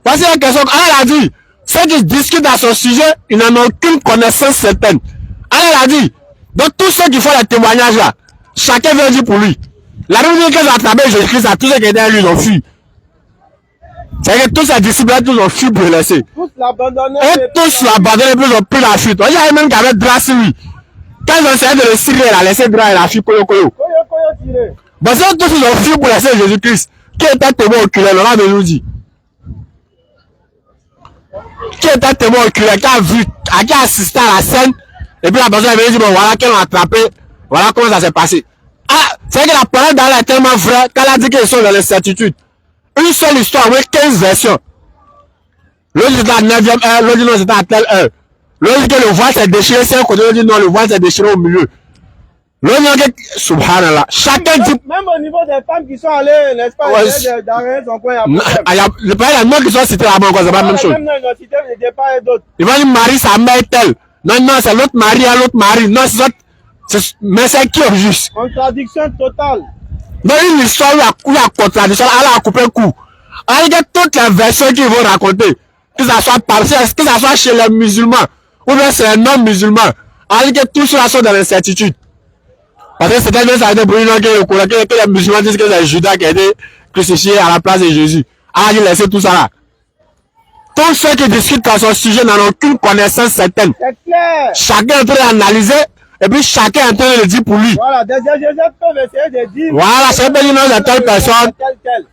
Voici la question. Elle a dit, ceux qui discutent à son sujet, ils n'en ont aucune connaissance certaine. Elle a dit, donc tous ceux qui font les témoignages là, chacun vient dire pour lui. La Bible dit qu'ils ont attrapé Jésus-Christ, à tous ceux qui étaient à lui, ils ont fui. C'est que tous ses disciples, tous ont fui pour le laisser. Tous l'abandonner. Et tous l'ont abandonné, puis ils ont pris la fuite. Il y a même qui avait drap sur lui. Quand ils ont essayé de le cirer, il a laissé drap et la fuite, koyo. Koyo tiré. Bon, c'est tous ils ont fui pour laisser Jésus-Christ. Qui était témoin oculaire, on va nous dire. Qui était témoin oculaire, qui a vu, qui a assisté à la scène, et puis la personne avait dit, bon, voilà qu'ils l'ont attrapé, voilà comment ça s'est passé. Ah, c'est que la parole d'Allah est tellement vraie qu'elle a dit qu'ils sont dans l'incertitude. Une seule histoire, oui, 15 versions. L'autre dit à la 9e heure, l'autre dit non, c'était à telle heure. L'autre dit que le voile s'est déchiré, c'est un côté, l'autre dit non, le voile s'est déchiré au milieu. L'autre dit que, subhanallah, chacun dit. Même au niveau des femmes qui sont allées, n'est-ce pas, Ouais, d'arrêt son coin, il y a le pays, il y a non qui sont cités là-bas, c'est pas la même chose. Même dans les cités, de départ et d'autres. Ils vont dire Marie, sa mère est telle. Non, non, c'est l'autre Marie, à l'autre Marie. Non, c'est l'autre. Mais c'est qui au juste? Contradiction totale. Dans une histoire où il y a contradiction, elle a coupé un coup. Avec toutes les versions qu'ils vont raconter, que ça soit chez les musulmans, ou bien c'est les non-musulmans, avec tout cela sont dans l'incertitude. Parce que c'était bien ça a été brûlé que les musulmans disent que c'est Judas qui a été crucifié à la place de Jésus. Alors il laissé tout ça là. Tous ceux qui discutent dans son sujet n'en ont aucune connaissance certaine. C'est clair. Chacun est en train d'analyser, et puis chacun est en train de le dire pour lui. Voilà, des exégètes peuvent essayer de dire. Voilà, c'est bien nom de telle personne.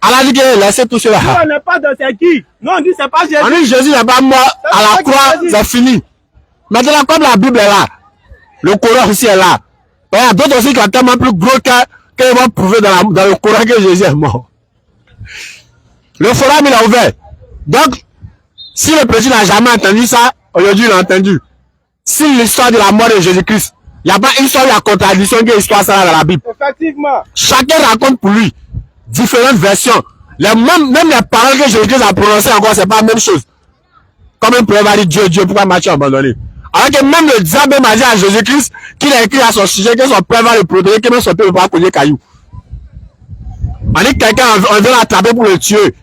Elle a dit qu'il laissait tout cela. On n'est pas dans c'est qui. Non, on dit c'est pas Jésus. On dit Jésus n'est pas mort à la croix, c'est fini. Maintenant, comme la Bible est là, le Coran aussi est là. Il y a d'autres aussi qui ont tellement plus gros qu'ils vont prouver dans le Coran que Jésus est mort. Le forum il a ouvert. Donc, si le président n'a jamais entendu ça, aujourd'hui il a entendu. Si l'histoire de la mort de Jésus-Christ, il n'y a pas une seule contradiction que l'histoire ça dans la Bible. Effectivement. Chacun raconte pour lui différentes versions. Même les paroles que Jésus-Christ a prononcées encore, c'est pas la même chose. Comme un proverbe dit Dieu, pourquoi m'as-tu abandonné? Alors que même le diable m'a dit à Jésus-Christ qu'il a écrit à son sujet que son père va le protéger, que même son père ne va pas cogner caillou. On dit que quelqu'un, on veut l'attraper pour le tuer.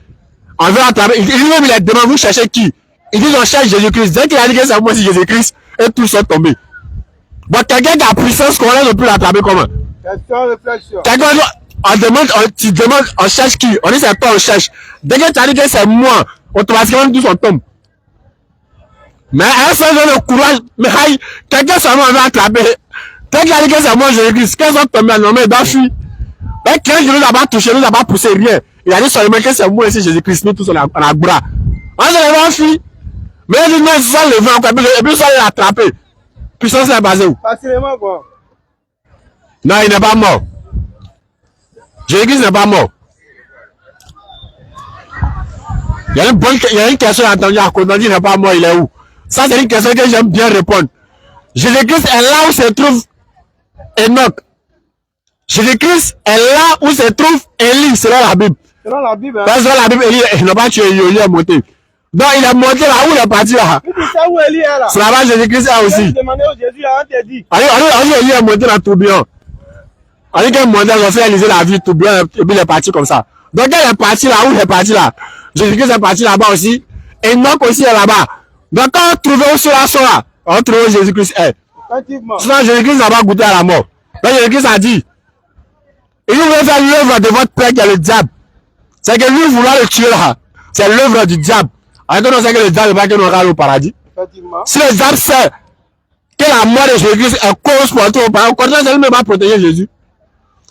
On veut l'attraper. Lui-même, il est demandé, vous cherchez qui? Ils disent on cherche Jésus-Christ. Dès qu'il a dit que c'est moi si Jésus-Christ, et tous sont tombés. Bon, quelqu'un qui a puissance qu'on ne peut l'attraper comment? Question, réflexion. Quelqu'un on demande, tu demandes, on cherche qui? On dit c'est toi, on cherche. Dès que tu as dit que c'est moi, automatiquement tous on tombe. Mais un seul le courage, mais quelqu'un seulement va attraper. Dès qu'il a dit que c'est moi Jésus-Christ, qu'est-ce qu'on tombe maintenant? Mais il doit fuir. Mais quand je ne l'ai pas touché, nous n'a pas poussé rien. Il a dit seulement que c'est moi ici Jésus-Christ, nous tous on a bras. On se lève fuir. Mais il dit non, ils se sont levés encore, et puis ils sont allés l'attraper. Puissance est basée où? Facilement, quoi. Non, il n'est pas mort. Jésus-Christ n'est pas mort. Il y a une question entendue à Kodandi, il n'est pas mort, il est où? Ça, c'est une question que j'aime bien répondre. Jésus-Christ est là où se trouve Enoch. Jésus-Christ est là où se trouve Élie, selon la Bible. Selon la Bible, hein. Parce que selon la Bible, Élie, il n'a pas tué Élie, il est monté. Donc, il est monté là où il est parti là. Tu sais où Élie est là? C'est là-bas Jésus-Christ est aussi. Tu demandais au Jésus, on t'a dit. On dit Élie est monté dans le tourbillon. On dit qu'il est monté, on fait Élisée la vie, tourbillon, et puis il est parti comme ça. Donc, il est parti là où il est parti là. Jésus-Christ est parti là-bas aussi. Et Enoch aussi est là-bas. Donc, quand on trouve où ceux-là sont là, on trouve où Jésus-Christ est. Effectivement. Sinon, Jésus-Christ n'a pas goûté à la mort. Donc, Jésus-Christ a dit, il voulait faire l'œuvre de votre père qui est le diable. C'est que lui vouloir le tuer là. C'est l'œuvre du diable. Alors que nous savons que le diable n'est pas que nous allons au paradis. Effectivement. Si le diable sait que la mort de Jésus-Christ est cause pour entrer au paradis, au contraire, c'est lui même va protéger Jésus.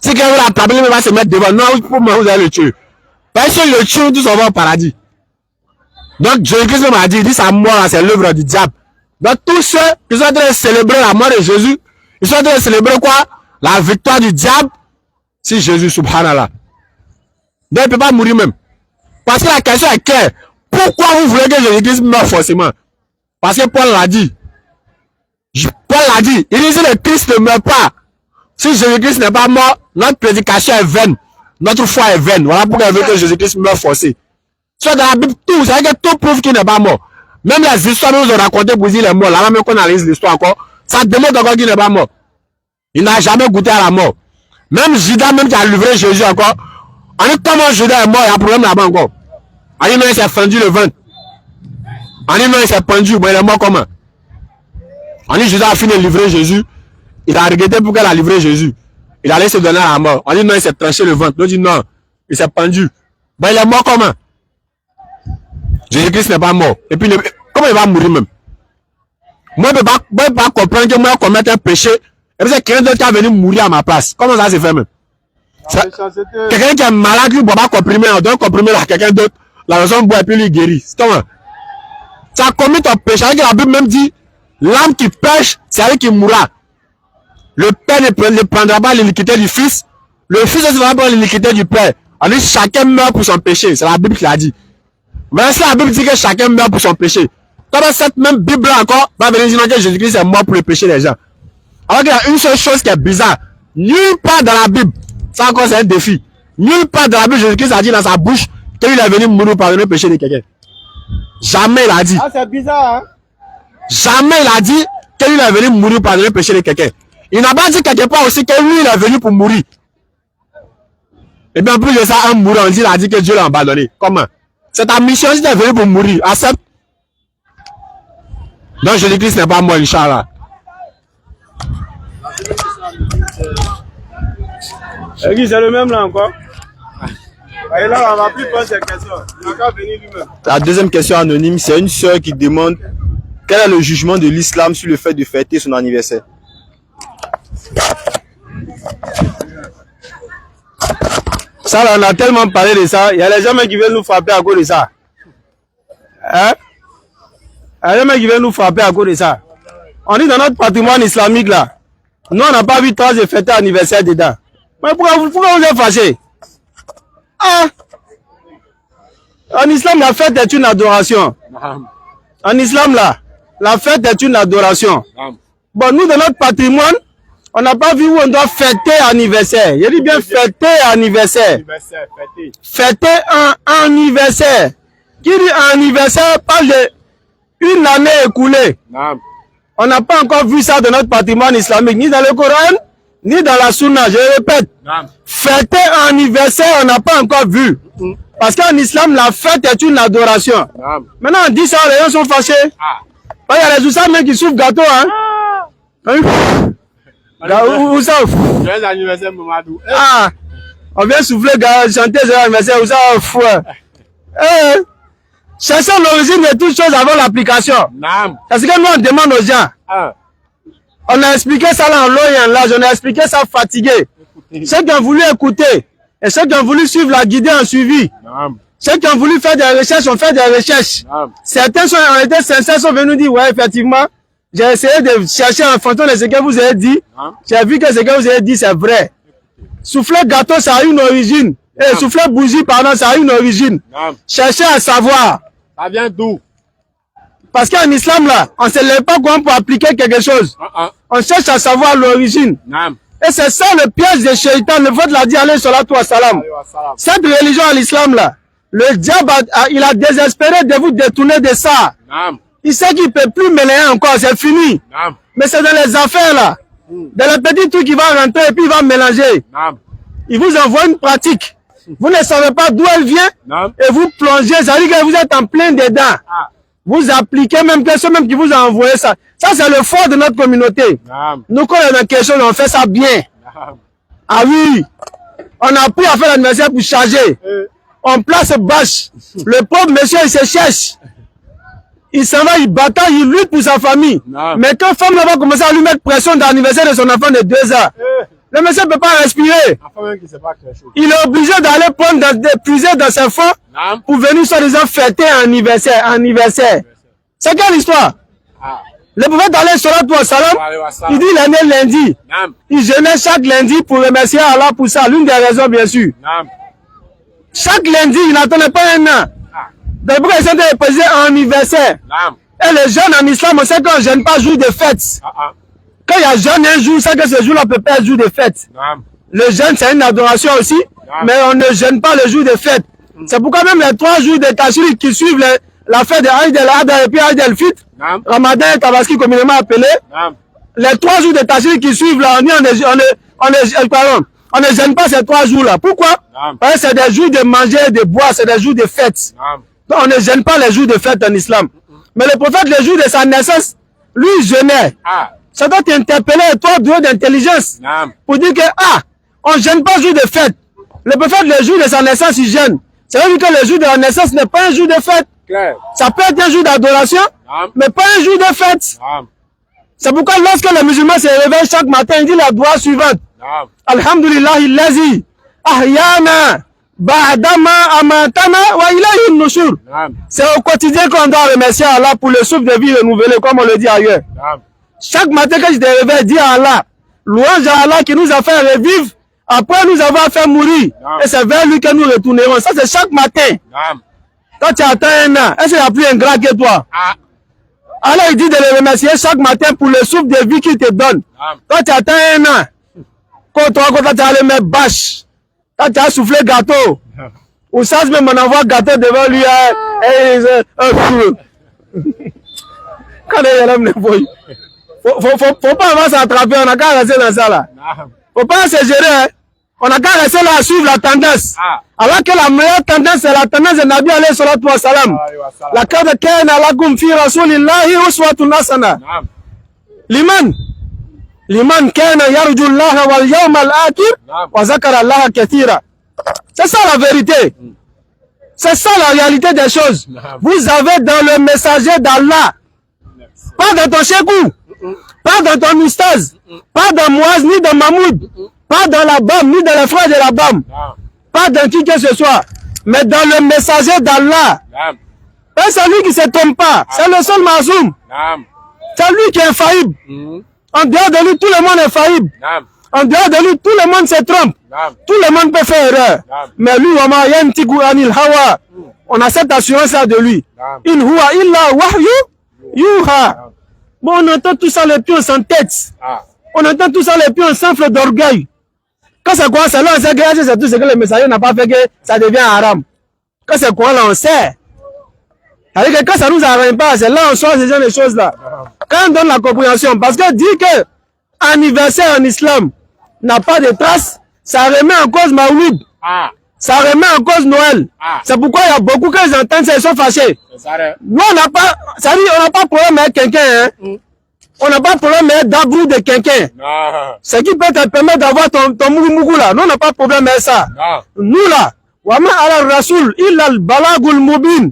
Si quelqu'un veut l'attraper, lui même va se mettre devant. Non, pour moi, vous allez le tuer. Parce que le tue, tous on va au paradis. Donc, Jésus-Christ même a dit, il dit sa mort là, c'est l'œuvre du diable. Donc, tous ceux qui sont en train de célébrer la mort de Jésus, ils sont en train de célébrer quoi? La victoire du diable. Si Jésus, subhanallah. Donc, il ne peut pas mourir même. Parce que la question est claire. Pourquoi vous voulez que Jésus-Christ meure forcément? Parce que Paul l'a dit. Paul l'a dit. Il dit si le Christ ne meurt pas, si Jésus-Christ n'est pas mort, notre prédication est vaine. Notre foi est vaine. Voilà pourquoi il veut que Jésus-Christ meure forcé. Soit dans la Bible, tout, c'est que tout prouve qu'il n'est pas mort. Même les histoires que nous ont racontées pour dire qu'il est mort, là même qu'on analyse l'histoire encore, ça démontre encore qu'il n'est pas mort. Il n'a jamais goûté à la mort. Même Judas, même qui a livré Jésus encore, on dit comment Judas est mort, il y a un problème là-bas encore. On dit non, il s'est fendu le ventre. On dit non, il s'est pendu, mais il est mort comment? On dit Judas a fini de livrer Jésus, il a regretté pourquoi il a livré Jésus. Il allait se donner à la mort. On dit non, il s'est tranché le ventre. L'autre dit non, il s'est pendu. Ben, il est mort comment? Jésus-Christ n'est pas mort. Et puis, comment il va mourir même? Moi, je ne peux pas comprendre que moi, je commette un péché. Et puis, c'est quelqu'un d'autre qui a venu mourir à ma place. Comment ça se fait même? Quelqu'un qui est malade, lui, ne boit pas comprimé. On donne comprimé à quelqu'un d'autre. La personne boit et puis lui guérit. C'est comment? Tu as commis ton péché. La Bible même dit, l'âme qui pêche, c'est elle qui mourra. Le père ne prendra pas l'iniquité du fils. Le fils ne prendra pas l'iniquité du père. On dit chacun meurt pour son péché. C'est la Bible qui l'a dit. Mais si la Bible dit que chacun meurt pour son péché, comme cette même Bible encore va venir dire que Jésus-Christ est mort pour le péché des gens. Alors qu'il y a une seule chose qui est bizarre. Nulle part dans la Bible, ça encore c'est un défi. Nulle part dans la Bible, Jésus-Christ a dit dans sa bouche qu'il est venu mourir pour pardonner le péché de quelqu'un. Jamais il a dit. Ah, c'est bizarre, hein? Jamais il a dit qu'il est venu mourir pour pardonner le péché de quelqu'un. Il n'a pas dit quelque part aussi que lui, il est venu pour mourir. Et bien, en plus de ça, un mourant, il a dit que Dieu l'a abandonné. Comment? C'est ta mission, si tu es venu pour mourir. Accepte. Donc, Jésus-Christ n'est pas mort, Inch'Allah. C'est le même là encore. Et là, on va plus poser cette question. Il va venir lui-même. La deuxième question anonyme, c'est une sœur qui demande quel est le jugement de l'islam sur le fait de fêter son anniversaire. Ça, là, on a tellement parlé de ça. Il y a les gens qui viennent nous frapper à cause de ça. Hein? Il y a les gens qui viennent nous frapper à cause de ça. On dit dans notre patrimoine islamique là, nous on n'a pas vu trace de fêter anniversaire dedans. Mais pourquoi vous êtes fâchés? Ah! En islam, la fête est une adoration. En islam là, la fête est une adoration. Bon, nous dans notre patrimoine, on n'a pas vu où on doit fêter anniversaire. Il dit bien fêter anniversaire. Fêter un anniversaire. Qui dit anniversaire parle d'une année écoulée. On n'a pas encore vu ça dans notre patrimoine islamique, ni dans le Coran, ni dans la Sunna. Je répète, fêter un anniversaire, on n'a pas encore vu. Parce qu'en islam, la fête est une adoration. Maintenant, on dit ça, les gens sont fâchés. Il y a les Oussam qui souffrent gâteau, hein. Où ça? Joyeux anniversaire, Mamadou. Ah, on vient souffler, chanter joyeux anniversaire, où ça? Fou. Cherchons l'origine de toutes choses avant l'application. Parce que nous, on demande aux gens. On a expliqué ça là en long et en large, on a expliqué ça fatigué. Ceux qui ont voulu écouter et ceux qui ont voulu suivre la guidée ont suivi. Ceux qui ont voulu faire des recherches ont fait des recherches. Certains ont été sincères, sont venus dire, ouais, effectivement, j'ai essayé de chercher en fonction de ce que vous avez dit. J'ai vu que ce que vous avez dit, c'est vrai. Souffler gâteau, ça a une origine. Et souffler bougie, pardon, ça a une origine. Cherchez à savoir. Ça vient d'où? Parce qu'en islam, là, on ne se lève pas comment pour appliquer quelque chose. On cherche à savoir l'origine. Et c'est ça le piège des shaitans. Le vote l'a dit, alayhi salatu wa salam. Cette religion à l'islam, là, le diable, il a désespéré de vous détourner de ça. Il sait qu'il ne peut plus mêler encore, c'est fini. Mais c'est dans les affaires, là. Dans les petits trucs, il va rentrer et puis il va mélanger. Il vous envoie une pratique. Vous ne savez pas d'où elle vient. Et vous plongez, ça veut dire que vous êtes en plein dedans. Vous appliquez même que ceux même qui vous a envoyé ça. Ça, c'est le fort de notre communauté. Nous, quand on a quelque chose, on fait ça bien. Ah oui. On a appris à faire l'anniversaire pour charger. On place bâche. Le pauvre monsieur, il se cherche. Il s'en va, il bataille, il lutte pour sa famille. Mais quand femme va commencer à lui mettre pression d'anniversaire de son enfant de 2 ans, le monsieur ne peut pas respirer. Il est obligé d'aller prendre, puiser dans ses fonds pour venir soi-disant fêter un anniversaire. C'est quelle histoire? Le prophète alayhi salatu wa salam, il dit il est né lundi. Il jeûnait chaque lundi pour remercier Allah pour ça. L'une des raisons, bien sûr. Chaque lundi, il n'attendait pas un an. Donc, pourquoi il s'est déposé un anniversaire? Et les jeunes en islam, on sait qu'on ne jeûne pas jour de fête. Quand il y a jeûne un jour, c'est que ce jour-là peut pas être jour de fête. Le jeûne, c'est une adoration aussi, mais on ne jeûne pas le jour de fête. C'est pourquoi même les 3 jours de Tashrik qui suivent la fête de Aïd el-Adha et puis Aïd el-Fitr, Ramadan et Tabaski communément appelé, les 3 jours de Tashrik qui suivent là, on ne gêne pas ces 3 jours-là. Pourquoi? Parce que c'est des jours de manger et de boire, c'est des jours de fête. Donc on ne gêne pas les jours de fête en islam. Mais le prophète, le jour de sa naissance, lui, il jeûnait. Ça doit t'interpeller, toi, doué d'intelligence, pour dire que, on ne gêne pas le jour de fête. Le prophète, le jour de sa naissance, il gêne. Ça veut dire que le jour de la naissance n'est pas un jour de fête. Ça peut être un jour d'adoration, mais pas un jour de fête. C'est pourquoi lorsque le musulman se réveille chaque matin, il dit la doua suivante. Alhamdulillah, illazi, ahyana, ba'dama amatana, wa ilayhi nushur. C'est au quotidien qu'on doit remercier Allah pour le souffle de vie renouvelé, comme on le dit ailleurs. Chaque matin que je te réveille, dis à Allah, louange à Allah qui nous a fait revivre après nous avoir fait mourir. Et c'est vers lui que nous retournerons. Ça, c'est chaque matin. Quand tu attends un an, est-ce qu'il y a plus ingrat que toi? Allah, il dit de le remercier chaque matin pour le souffle de vie qu'il te donne. Quand tu attends un an, quand tu as le mettre bâche, quand tu as soufflé gâteau, ou ça, même on envoie gâteau devant lui, quand il y a l'homme, faut pas avoir s'attraper, on a qu'à rester dans ça là. Faut pas se gérer, hein. On a qu'à rester là à suivre la tendance. Alors que la meilleure tendance, c'est la tendance de Nabi alayhi salatu wa salam. La kada kana lakum fi rasulillahi uswatun hasana. Liman kana yarju Allah wal yawmal akhir wa zakara Allah kathira. C'est ça la vérité. C'est ça la réalité des choses. Vous avez dans le messager d'Allah, pas dans ton chékou, pas dans ton oustaz, pas dans Moaz ni dans Mahmoud, pas dans la BAM ni dans les frères de la BAM, pas dans qui que ce soit, mais dans le messager d'Allah. Et c'est lui qui ne se trompe pas, c'est le seul masoum. C'est lui qui est infaillible. En dehors de lui, tout le monde est faillible. En dehors de lui, tout le monde se trompe. Tout le monde peut faire erreur. Mais lui, on a cette assurance-là de lui. In huwa illa wahyu yuha. Bon, on entend tout ça, les pieds on s'entête. On entend tout ça, les pieds on s'enfle d'orgueil. Quand c'est quoi, c'est là, on sait que c'est tout ce que le messager n'a pas fait que ça devient haram. Quand c'est quoi, là, on sait. C'est-à-dire que quand ça nous arrange pas, c'est là on sort ces genre de choses-là. Quand on donne la compréhension, parce que dire que anniversaire en islam n'a pas de traces, ça remet en cause Maouloud. Ça remet en cause Noël. C'est pourquoi il y a beaucoup qui entendent ça, ils sont fâchés. Nous, on n'a pas, ça dit, on n'a pas de problème avec quelqu'un, hein. On n'a pas de problème avec d'abrou de quelqu'un. Ce qui peut te permettre d'avoir ton mougou là. Nous, on n'a pas de problème avec ça. Nous là, Wama ala Rasoul, il a le balagul mubin.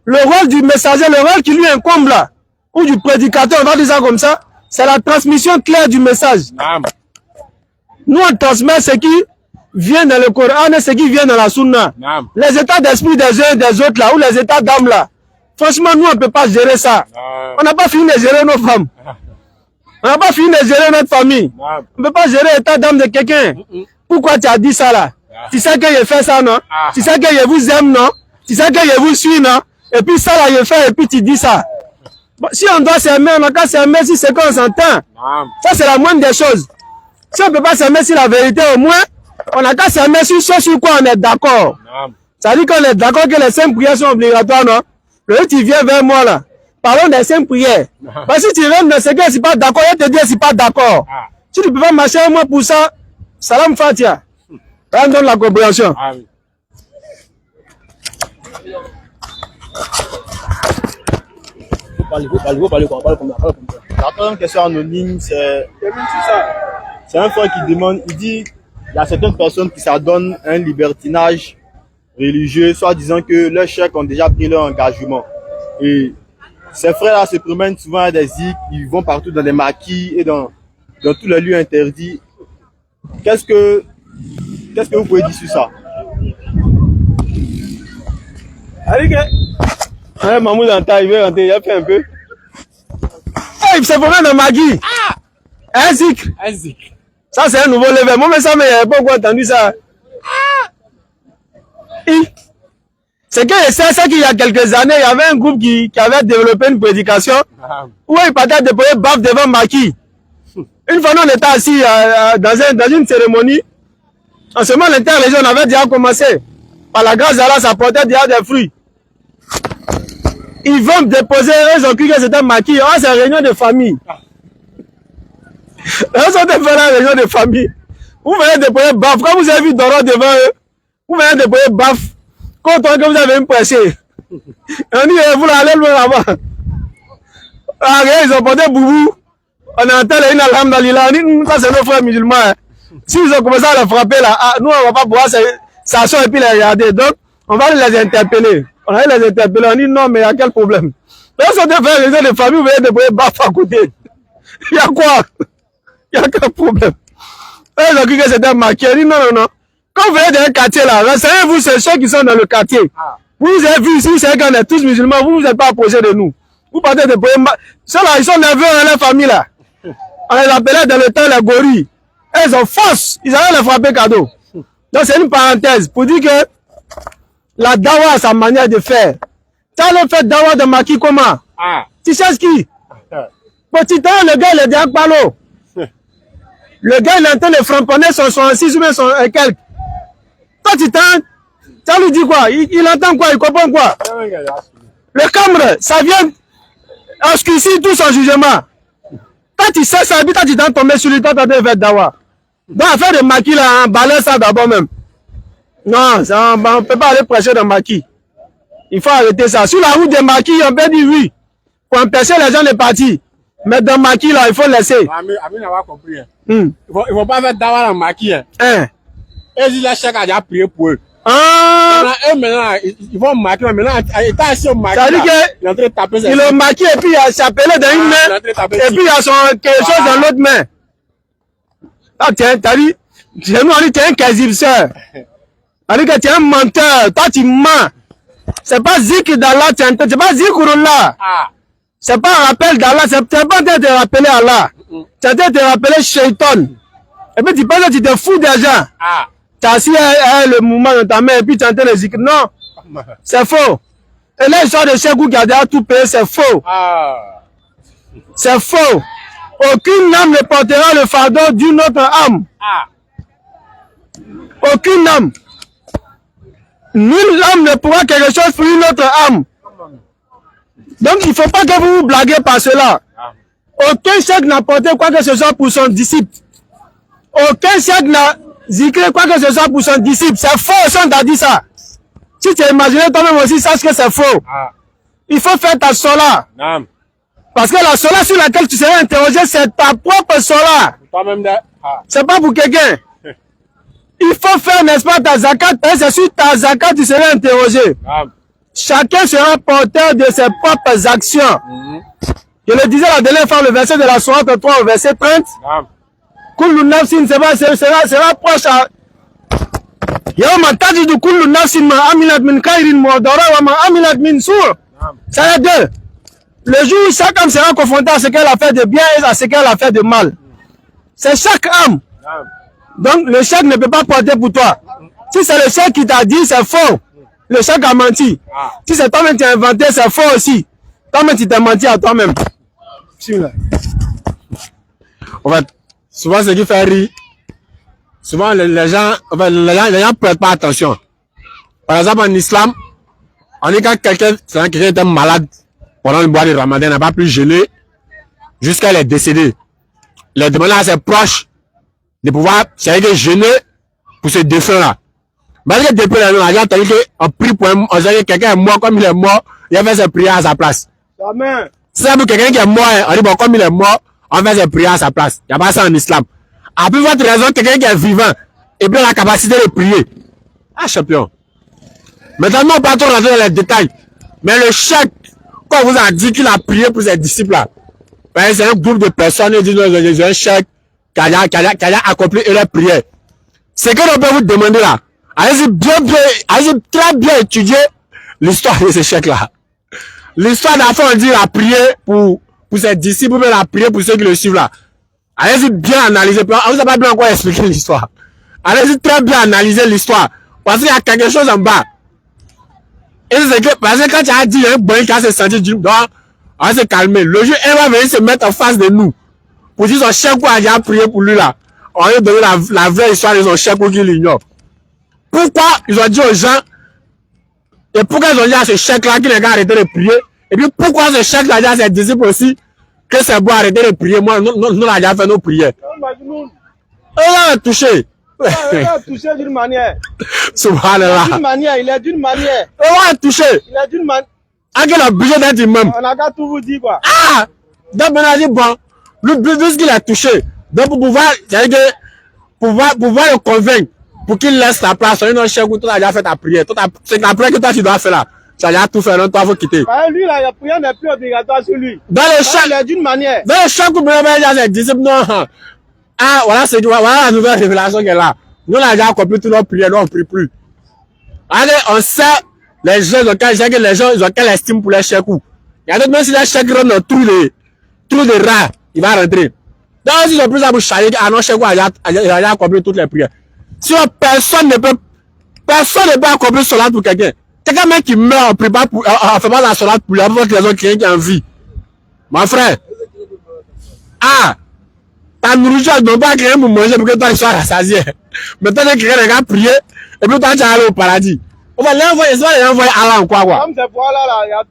Le rôle du messager, le rôle qui lui incombe là, ou du prédicateur, on va dire ça comme ça, c'est la transmission claire du message. Nous, on transmet ce qui vient dans le Coran et ce qui vient dans la Sunna. Les états d'esprit des uns et des autres là, ou les états d'âme là, franchement, nous, on ne peut pas gérer ça. On n'a pas fini de gérer nos femmes. On n'a pas fini de gérer notre famille. On ne peut pas gérer l'état d'âme de quelqu'un. Pourquoi tu as dit ça là? Tu sais que je fais ça, non? Tu sais que je vous aime, non? Tu sais que je vous suis, non? Et puis ça là, je fais, et puis tu dis ça. Bon, si on doit s'aimer, on n'a qu'à s'aimer si c'est qu'on s'entend. Ça, c'est la moindre des choses. Si on ne peut pas s'aimer sur la vérité, au moins, on n'a qu'à s'aimer sur ce sur quoi on est d'accord. Ça veut dire qu'on est d'accord que les 5 prières sont obligatoires, non? Le tu viens vers moi là. Parlons des 5 prières. Parce que si tu rentres dans ce que je ne suis pas d'accord, je te dis je ne suis pas d'accord. Si tu ne peux pas marcher avec moi pour ça, salam fatia. On donne la compréhension. Vous parlez quoi? La troisième question anonyme, c'est un frère qui demande, il dit, il y a certaines personnes qui s'adonnent à un libertinage religieux, soit disant que leurs chefs ont déjà pris leur engagement. Et ces frères-là se promènent souvent à des ziks, ils vont partout dans les maquis et dans tous les lieux interdits. Qu'est-ce que vous pouvez dire sur ça? Mahmoud Anta, il veut rentrer, il a fait un peu. Hey, il se promène dans Magui. Un zik. Ça, c'est un nouveau level. Moi, mais ça, mais il n'y avait pas encore entendu ça. C'est que c'est ça qu'il y a quelques années, il y avait un groupe qui avait développé une prédication où il partait déployer baf devant Maki. Une fois, nous, on était assis dans une cérémonie. En ce moment, l'interrégion avait déjà commencé. Par la grâce d'Allah, ça portait déjà des fruits. Ils vont déposer, ils ont cru que c'était Maki. Oh, c'est une réunion de famille. Ils sont fait la réunion de famille. Vous venez déployer baf. Quand vous avez vu Doro devant eux, vous venez déployer baf. Quand on que vous avez me pressé. On dit, vous allez loin là-bas. Ah, ils ont porté boubou. On entend les alhamdulillah. On dit, ça c'est nos frères musulmans. Hein. Si ils ont commencé à les frapper là, nous on va pas pouvoir s'asseoir et puis les regarder. Donc, on va les interpeller. On va les interpeller. On dit, non, mais il y a quel problème? Là, ils sont des frères de famille, vous venez déployer baf à côté. Il y a quoi? Il y a quel problème? Ils ont cru que c'était marqué. On dit, non, non, non. Quand vous venez dans un quartier là, renseignez-vous, c'est ceux qui sont dans le quartier. Vous avez vu ici, c'est qu'on est tous musulmans, vous n'êtes pas approchés de nous. Vous partez de ceux-là, ils sont nerveux dans leur famille là. On les appelait dans le temps les gorilles. Et ils ont force, ils allaient les frapper cadeau. Donc c'est une parenthèse pour dire que la dawa a sa manière de faire. Tu as le fait dawa de Maki comment? Tu sais ce qui? Petit temps, le gars il est déjà par l'eau. Le gars il est en train de framponner son 6 ou bien son quelques. Toi, tu lui dis quoi? Il entend quoi? Il comprend quoi? Le cambre, ça vient obscurcir tout son jugement. Quand tu sais ça, puis toi, tu t'en tombé sur lui, toi, tu as fait dawa. Donc, affaire de Maki, là, on balance ça d'abord même. Non, ça, on ne peut pas aller prêcher dans Maki. Il faut arrêter ça. Sur la route de Maki, on peut dire oui. Pour empêcher les gens de partir. Mais dans Maki, là, il faut laisser. Ami n'a pas compris. Il ne faut pas faire dawa dans Maki. Et si la chèque a déjà prié pour eux. Maintenant, ils vont marquer. Maintenant, il est assis au marqué. C'est-à-dire qu'il est marqué et puis il a chapelé dans une main. Et puis il a son quelque chose dans l'autre main. Ah, t'as dit, chez nous, on dit, t'es un quasi-sœur. On dit que t'es un menteur. Toi, tu mens. C'est pas Zik d'Allah, c'est pas Zikrullah. C'est pas un rappel d'Allah. C'est pas te rappeler Allah. C'est te rappeler Shaitan. Et puis tu penses que tu te fous des gens. Tu as assis le mouvement dans ta main et puis tu entends les zikr. Non, c'est faux. Et là, ils sortent de chez vous qui a déjà tout payé, c'est faux. C'est faux. Aucune âme ne portera le fardeau d'une autre âme. Aucune âme. Nulle âme ne pourra quelque chose pour une autre âme. Donc, il ne faut pas que vous vous blaguez par cela. Aucun chèque n'a porté quoi que ce soit pour son disciple. Aucun chèque Zikrer, quoi que ce soit pour son disciple, c'est faux, si on t'a dit ça. Si tu as imaginé toi-même aussi, sache que c'est faux. Il faut faire ta sola. Parce que la sola sur laquelle tu seras interrogé, c'est ta propre sola. C'est pas pour quelqu'un. Il faut faire, n'est-ce pas, ta zakat, c'est sur ta zakat que tu seras interrogé. Chacun sera porteur de ses propres actions. Je le disais la dernière fois, le verset de la sourate 3 au verset 30. Kullu nafsin sera proche à Yawma tajidu kullu nafsin ma amilat min khairin muhdara wa ma amilat min su'. C'est les deux. Le jour où chaque âme sera confrontée à ce qu'elle a fait de bien et à ce qu'elle a fait de mal. C'est chaque âme. Donc le chèque ne peut pas porter pour toi. Si c'est le chèque qui t'a dit, c'est faux. Le chèque a menti. Si c'est toi-même qui as inventé, c'est faux aussi. Toi-même tu t'es menti à toi-même. En fait, souvent ce qui fait rire, souvent les gens ne prêtent pas attention. Par exemple en islam, on dit quand quelqu'un était malade pendant le mois de Ramadan, n'a pas pu jeûner jusqu'à il est décédé. Il a demandé à ses proches de pouvoir jeûner pour ce défunt-là. Parce que depuis là, on a entendu qu'on prie pour on dit que quelqu'un est mort, comme il est mort, il a fait ses prières à sa place. Amen. C'est pour quelqu'un qui est mort, on dit bon, comme il est mort, on fait ses prières à sa place. Il n'y a pas ça en islam. À plus forte raison, quelqu'un qui est vivant et bien la capacité de prier. Ah, champion. Maintenant, on pas trop rentrer dans les détails. Mais le chèque, quand on vous a dit qu'il a prié pour ses disciples-là, c'est un groupe de personnes qui disent qu'ils ont un chèque qui a accompli leur prière. C'est que l'on peut vous demander là. Allez-y très bien étudier l'histoire de ce chèque-là. L'histoire d'affaire, on dit la prière pour ses disciples, mais la prière pour ceux qui le suivent là. Allez-y bien analyser. On vous a pas bien encore expliqué l'histoire. Allez-y très bien analyser l'histoire. Parce qu'il y a quelque chose en bas. Et c'est que, parce que quand tu as dit, il y a un bon qui a se senti du on va se calmer. Le jour, elle va venir se mettre en face de nous. Pour dire son chèque quoi, il a prié pour lui là. On va lui donner la vraie histoire de son chèque qu'il ignore. Pourquoi ils ont dit aux gens, et pourquoi ils ont dit à ce chèque-là qu'il les gars arrêter de prier, et puis pourquoi ce chèque-là dit à ses disciples aussi, que c'est bon arrêter de prier, moi, nous l'avons déjà fait nos prières. Il a touché. Il a touché d'une manière. Subhanallah. Il est d'une manière. Il a touché. Il est d'une manière. À quel obligé d'être imam. On n'a qu'à tout vous dire quoi. Ah! Donc on a dit bon, le but de ce qu'il a touché. Donc pour pouvoir, c'est-à-dire que, pouvoir le convaincre, pour qu'il laisse la place, on a un chèque où tu as déjà fait ta prière. C'est la prière que toi tu dois faire là. Tu as déjà tout fait, donc toi faut quitter. Lui là, la prière n'est plus obligatoire sur lui. Dans le chèque. Il est d'une manière. Dans le chèque où vous avez déjà ses disciples, non. Ah, voilà la nouvelle révélation qu'elle a. Nous, on a déjà accompli toutes nos prières, nous, on ne prie plus. Allez, on sait, les gens, ils ont quelle estime pour les chèques. Il y a d'autres, même si les chèques rentrent dans tous les rats, il va rentrer. Donc, ils ont plus à vous charger qu'à nos chèques, il a déjà accompli toutes les prières. Sinon, personne ne peut accomplir cela pour quelqu'un. Quelqu'un même qui meurt, on prépare pour, on fait pas la salade pour lui, pour les autres qui est en vie. Mon frère. Ah! Ta nourriture, elle ne donne pas quelqu'un pour manger pour que toi, tu sois rassasié. Maintenant, quelqu'un a prié, et puis toi, tu es allé au paradis. On va l'envoyer à Allah ou quoi. Comme c'est pour Allah là, il y a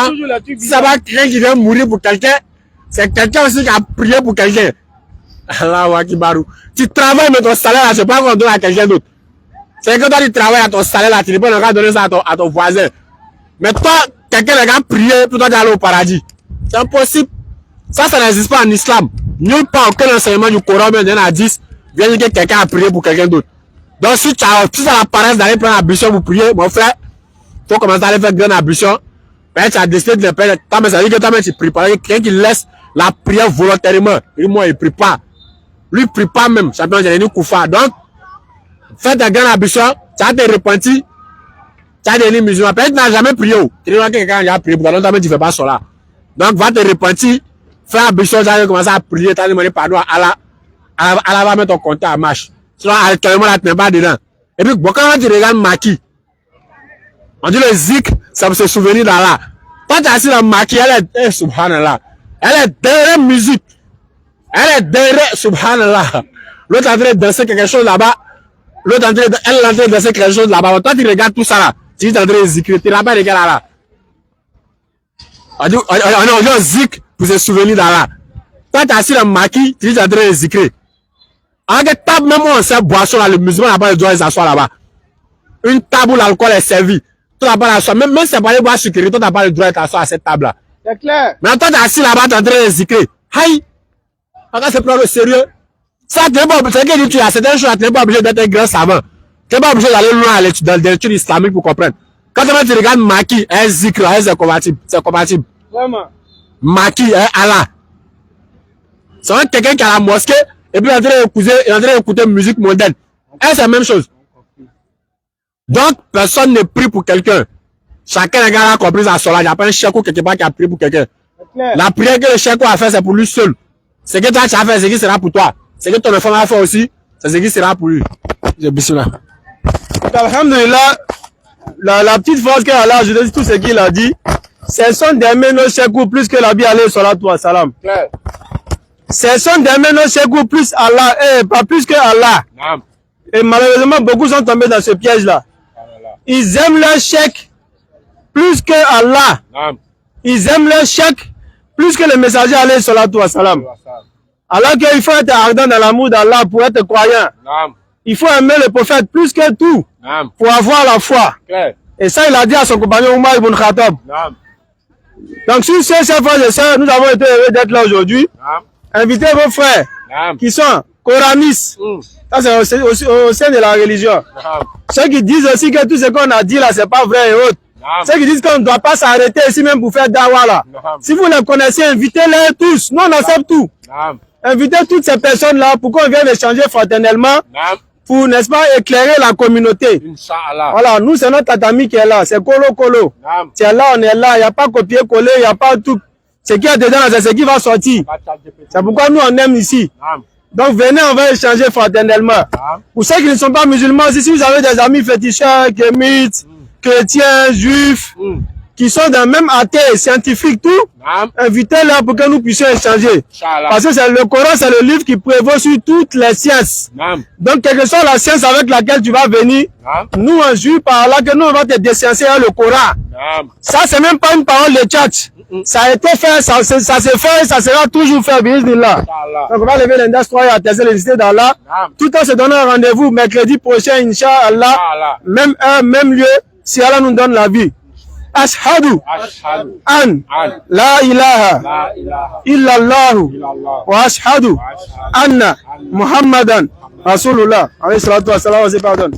toujours les trucs bizarres. Ça va quelqu'un qui vient mourir pour quelqu'un, c'est quelqu'un aussi qui a prié pour quelqu'un. Allah wa kibaru. Tu travailles, mais ton salaire là, c'est pas qu'on donne à quelqu'un d'autre. C'est que toi, tu travailles à ton salaire là, tu ne peux pas donner ça à ton voisin. Mais toi, quelqu'un a prié, puis toi, tu es allé au paradis. C'est impossible. Ça n'existe pas en islam. Nulle part, aucun enseignement du Coran, même d'un hadith, vient dire que quelqu'un a prié pour quelqu'un d'autre. Donc, si tu as la paresse d'aller prendre l'ambition pour prier, mon frère, il faut commencer à aller faire grande ambition. Ben, tu as décidé de le faire. Ça veut dire que toi-même, tu pries pas. Quelqu'un qui laisse la prière volontairement, et moi, il prie pas. Lui, il prie pas même. Champion, j'ai dit koufa. Donc, fais ta grande ambition, tu as te repentir, tu as des musulmans. Peut-être que tu n'as jamais prié. Tu dis que quelqu'un a prié pour toi, donc toi-même, tu ne fais pas cela. Donc, va te repentir. Fais ambition, tu vas commencer à prier, tu vas demander pardon à Allah. Allah va mettre ton compte en marche. Sinon, actuellement, là, tu n'es pas dedans. Et puis, bon, quand tu regardes Maki, on dit le zik, ça me se souvenir d'Allah. Quand tu as assis dans Maki, elle est, subhanallah. Elle est derrière musique. Elle est derrière, subhanallah. L'autre est en train de danser quelque chose là-bas. L'autre elle est en train de danser quelque chose là-bas. Toi, tu regardes tout ça là. Tu es en train de zikrer. Tu es là-bas, regarde là. On dit zik pour se souvenir d'Allah. Quand tu as assis dans Maki, tu es en train de zikrer. Avec une table, même on sert boisson là, le musulman n'a pas le droit de s'asseoir là-bas. Une table où l'alcool est servi. Tu n'as pas le droit. Même si c'est pas les bois sucrés, tu n'as pas le droit de t'asseoir à cette table là. C'est clair. Mais toi, tu es assis là-bas, tu es en train de zikrer. Aïe! Regarde, c'est prendre au sérieux. Ça, tu n'es pas obligé, c'est que tu as certaines choses, tu n'es pas obligé d'être un grand savant. Tu n'es pas obligé d'aller loin dans l'étude islamique pour comprendre. Quand tu regardes Maki, un zikr, c'est compatible. C'est compatible. Vraiment. Maki, Allah. C'est vrai que quelqu'un qui a la mosquée, et puis il est en train d'écouter musique moderne. C'est la même chose. Donc, personne n'est pris pour quelqu'un. Chacun a compris sa sola. Il n'y a pas un chèque ou quelque part qui a pris pour quelqu'un. La prière que le chèque a fait, c'est pour lui seul. Ce que toi tu as fait, c'est qui sera pour toi. Ce que ton enfant a fait aussi, c'est ce qui sera pour lui. J'ai bismillah. Alhamdulillah, la petite phrase qu'elle a ajoutée, tout ce qu'il a dit, ce sont d'aimer nos chèques plus que la vie allée sur la toi, salam. Ce sont d'aimer nos chèques plus Allah, pas plus que Allah. Et malheureusement, beaucoup sont tombés dans ce piège-là. Ils aiment leur chèque plus que Allah. Ils aiment leur chèque plus que le messager allé sur la toi, salam. Alors qu'il faut être ardent dans l'amour d'Allah pour être croyant. Il faut aimer le prophète plus que tout pour avoir la foi. Et ça, il a dit à son compagnon Omar ibn Khattab. Donc, sur ces frères et sœurs, nous avons été heureux d'être là aujourd'hui. Invitez vos frères qui sont coranistes. Ça, c'est au sein de la religion. Ceux qui disent aussi que tout ce qu'on a dit là, c'est pas vrai et autres. Ceux qui disent qu'on ne doit pas s'arrêter ici même pour faire dawa là. Si vous les connaissez, invitez-les tous. Nous, on accepte tout. Invitez toutes ces personnes-là pour qu'on vienne échanger fraternellement pour, n'est-ce pas, éclairer la communauté. Voilà, nous, c'est notre tatami qui est là. C'est Kolo. C'est là, on est là. Il n'y a pas copier-coller, il n'y a pas tout. Ce qui est dedans, c'est ce qui va sortir. C'est pourquoi nous, on aime ici. Donc, venez, on va échanger fraternellement. Pour ceux qui ne sont pas musulmans, si vous avez des amis féticheurs, kémites, chrétiens, juifs, qui sont dans le même athée, scientifique, tout, invitez-les pour que nous puissions échanger. Parce que c'est le Coran, c'est le livre qui prévaut sur toutes les sciences. Donc, quelle que soit la science avec laquelle tu vas venir, nous, on jure par là que nous, on va te déciencer le Coran. Ça, c'est même pas une parole de tchatch. Ça a été fait, ça s'est fait, ça sera toujours fait, bismillah. Donc, on va lever l'index 3 et attester les cités d'Allah. Tout en se donnant un rendez-vous mercredi prochain, Inch'Allah. Même heure, même lieu, si Allah nous donne la vie. Ashhadu an la ilaha illallah wa ashhadu anna Muhammadan Rasulullah. Alayhi salatu wa salam, on se pardonne.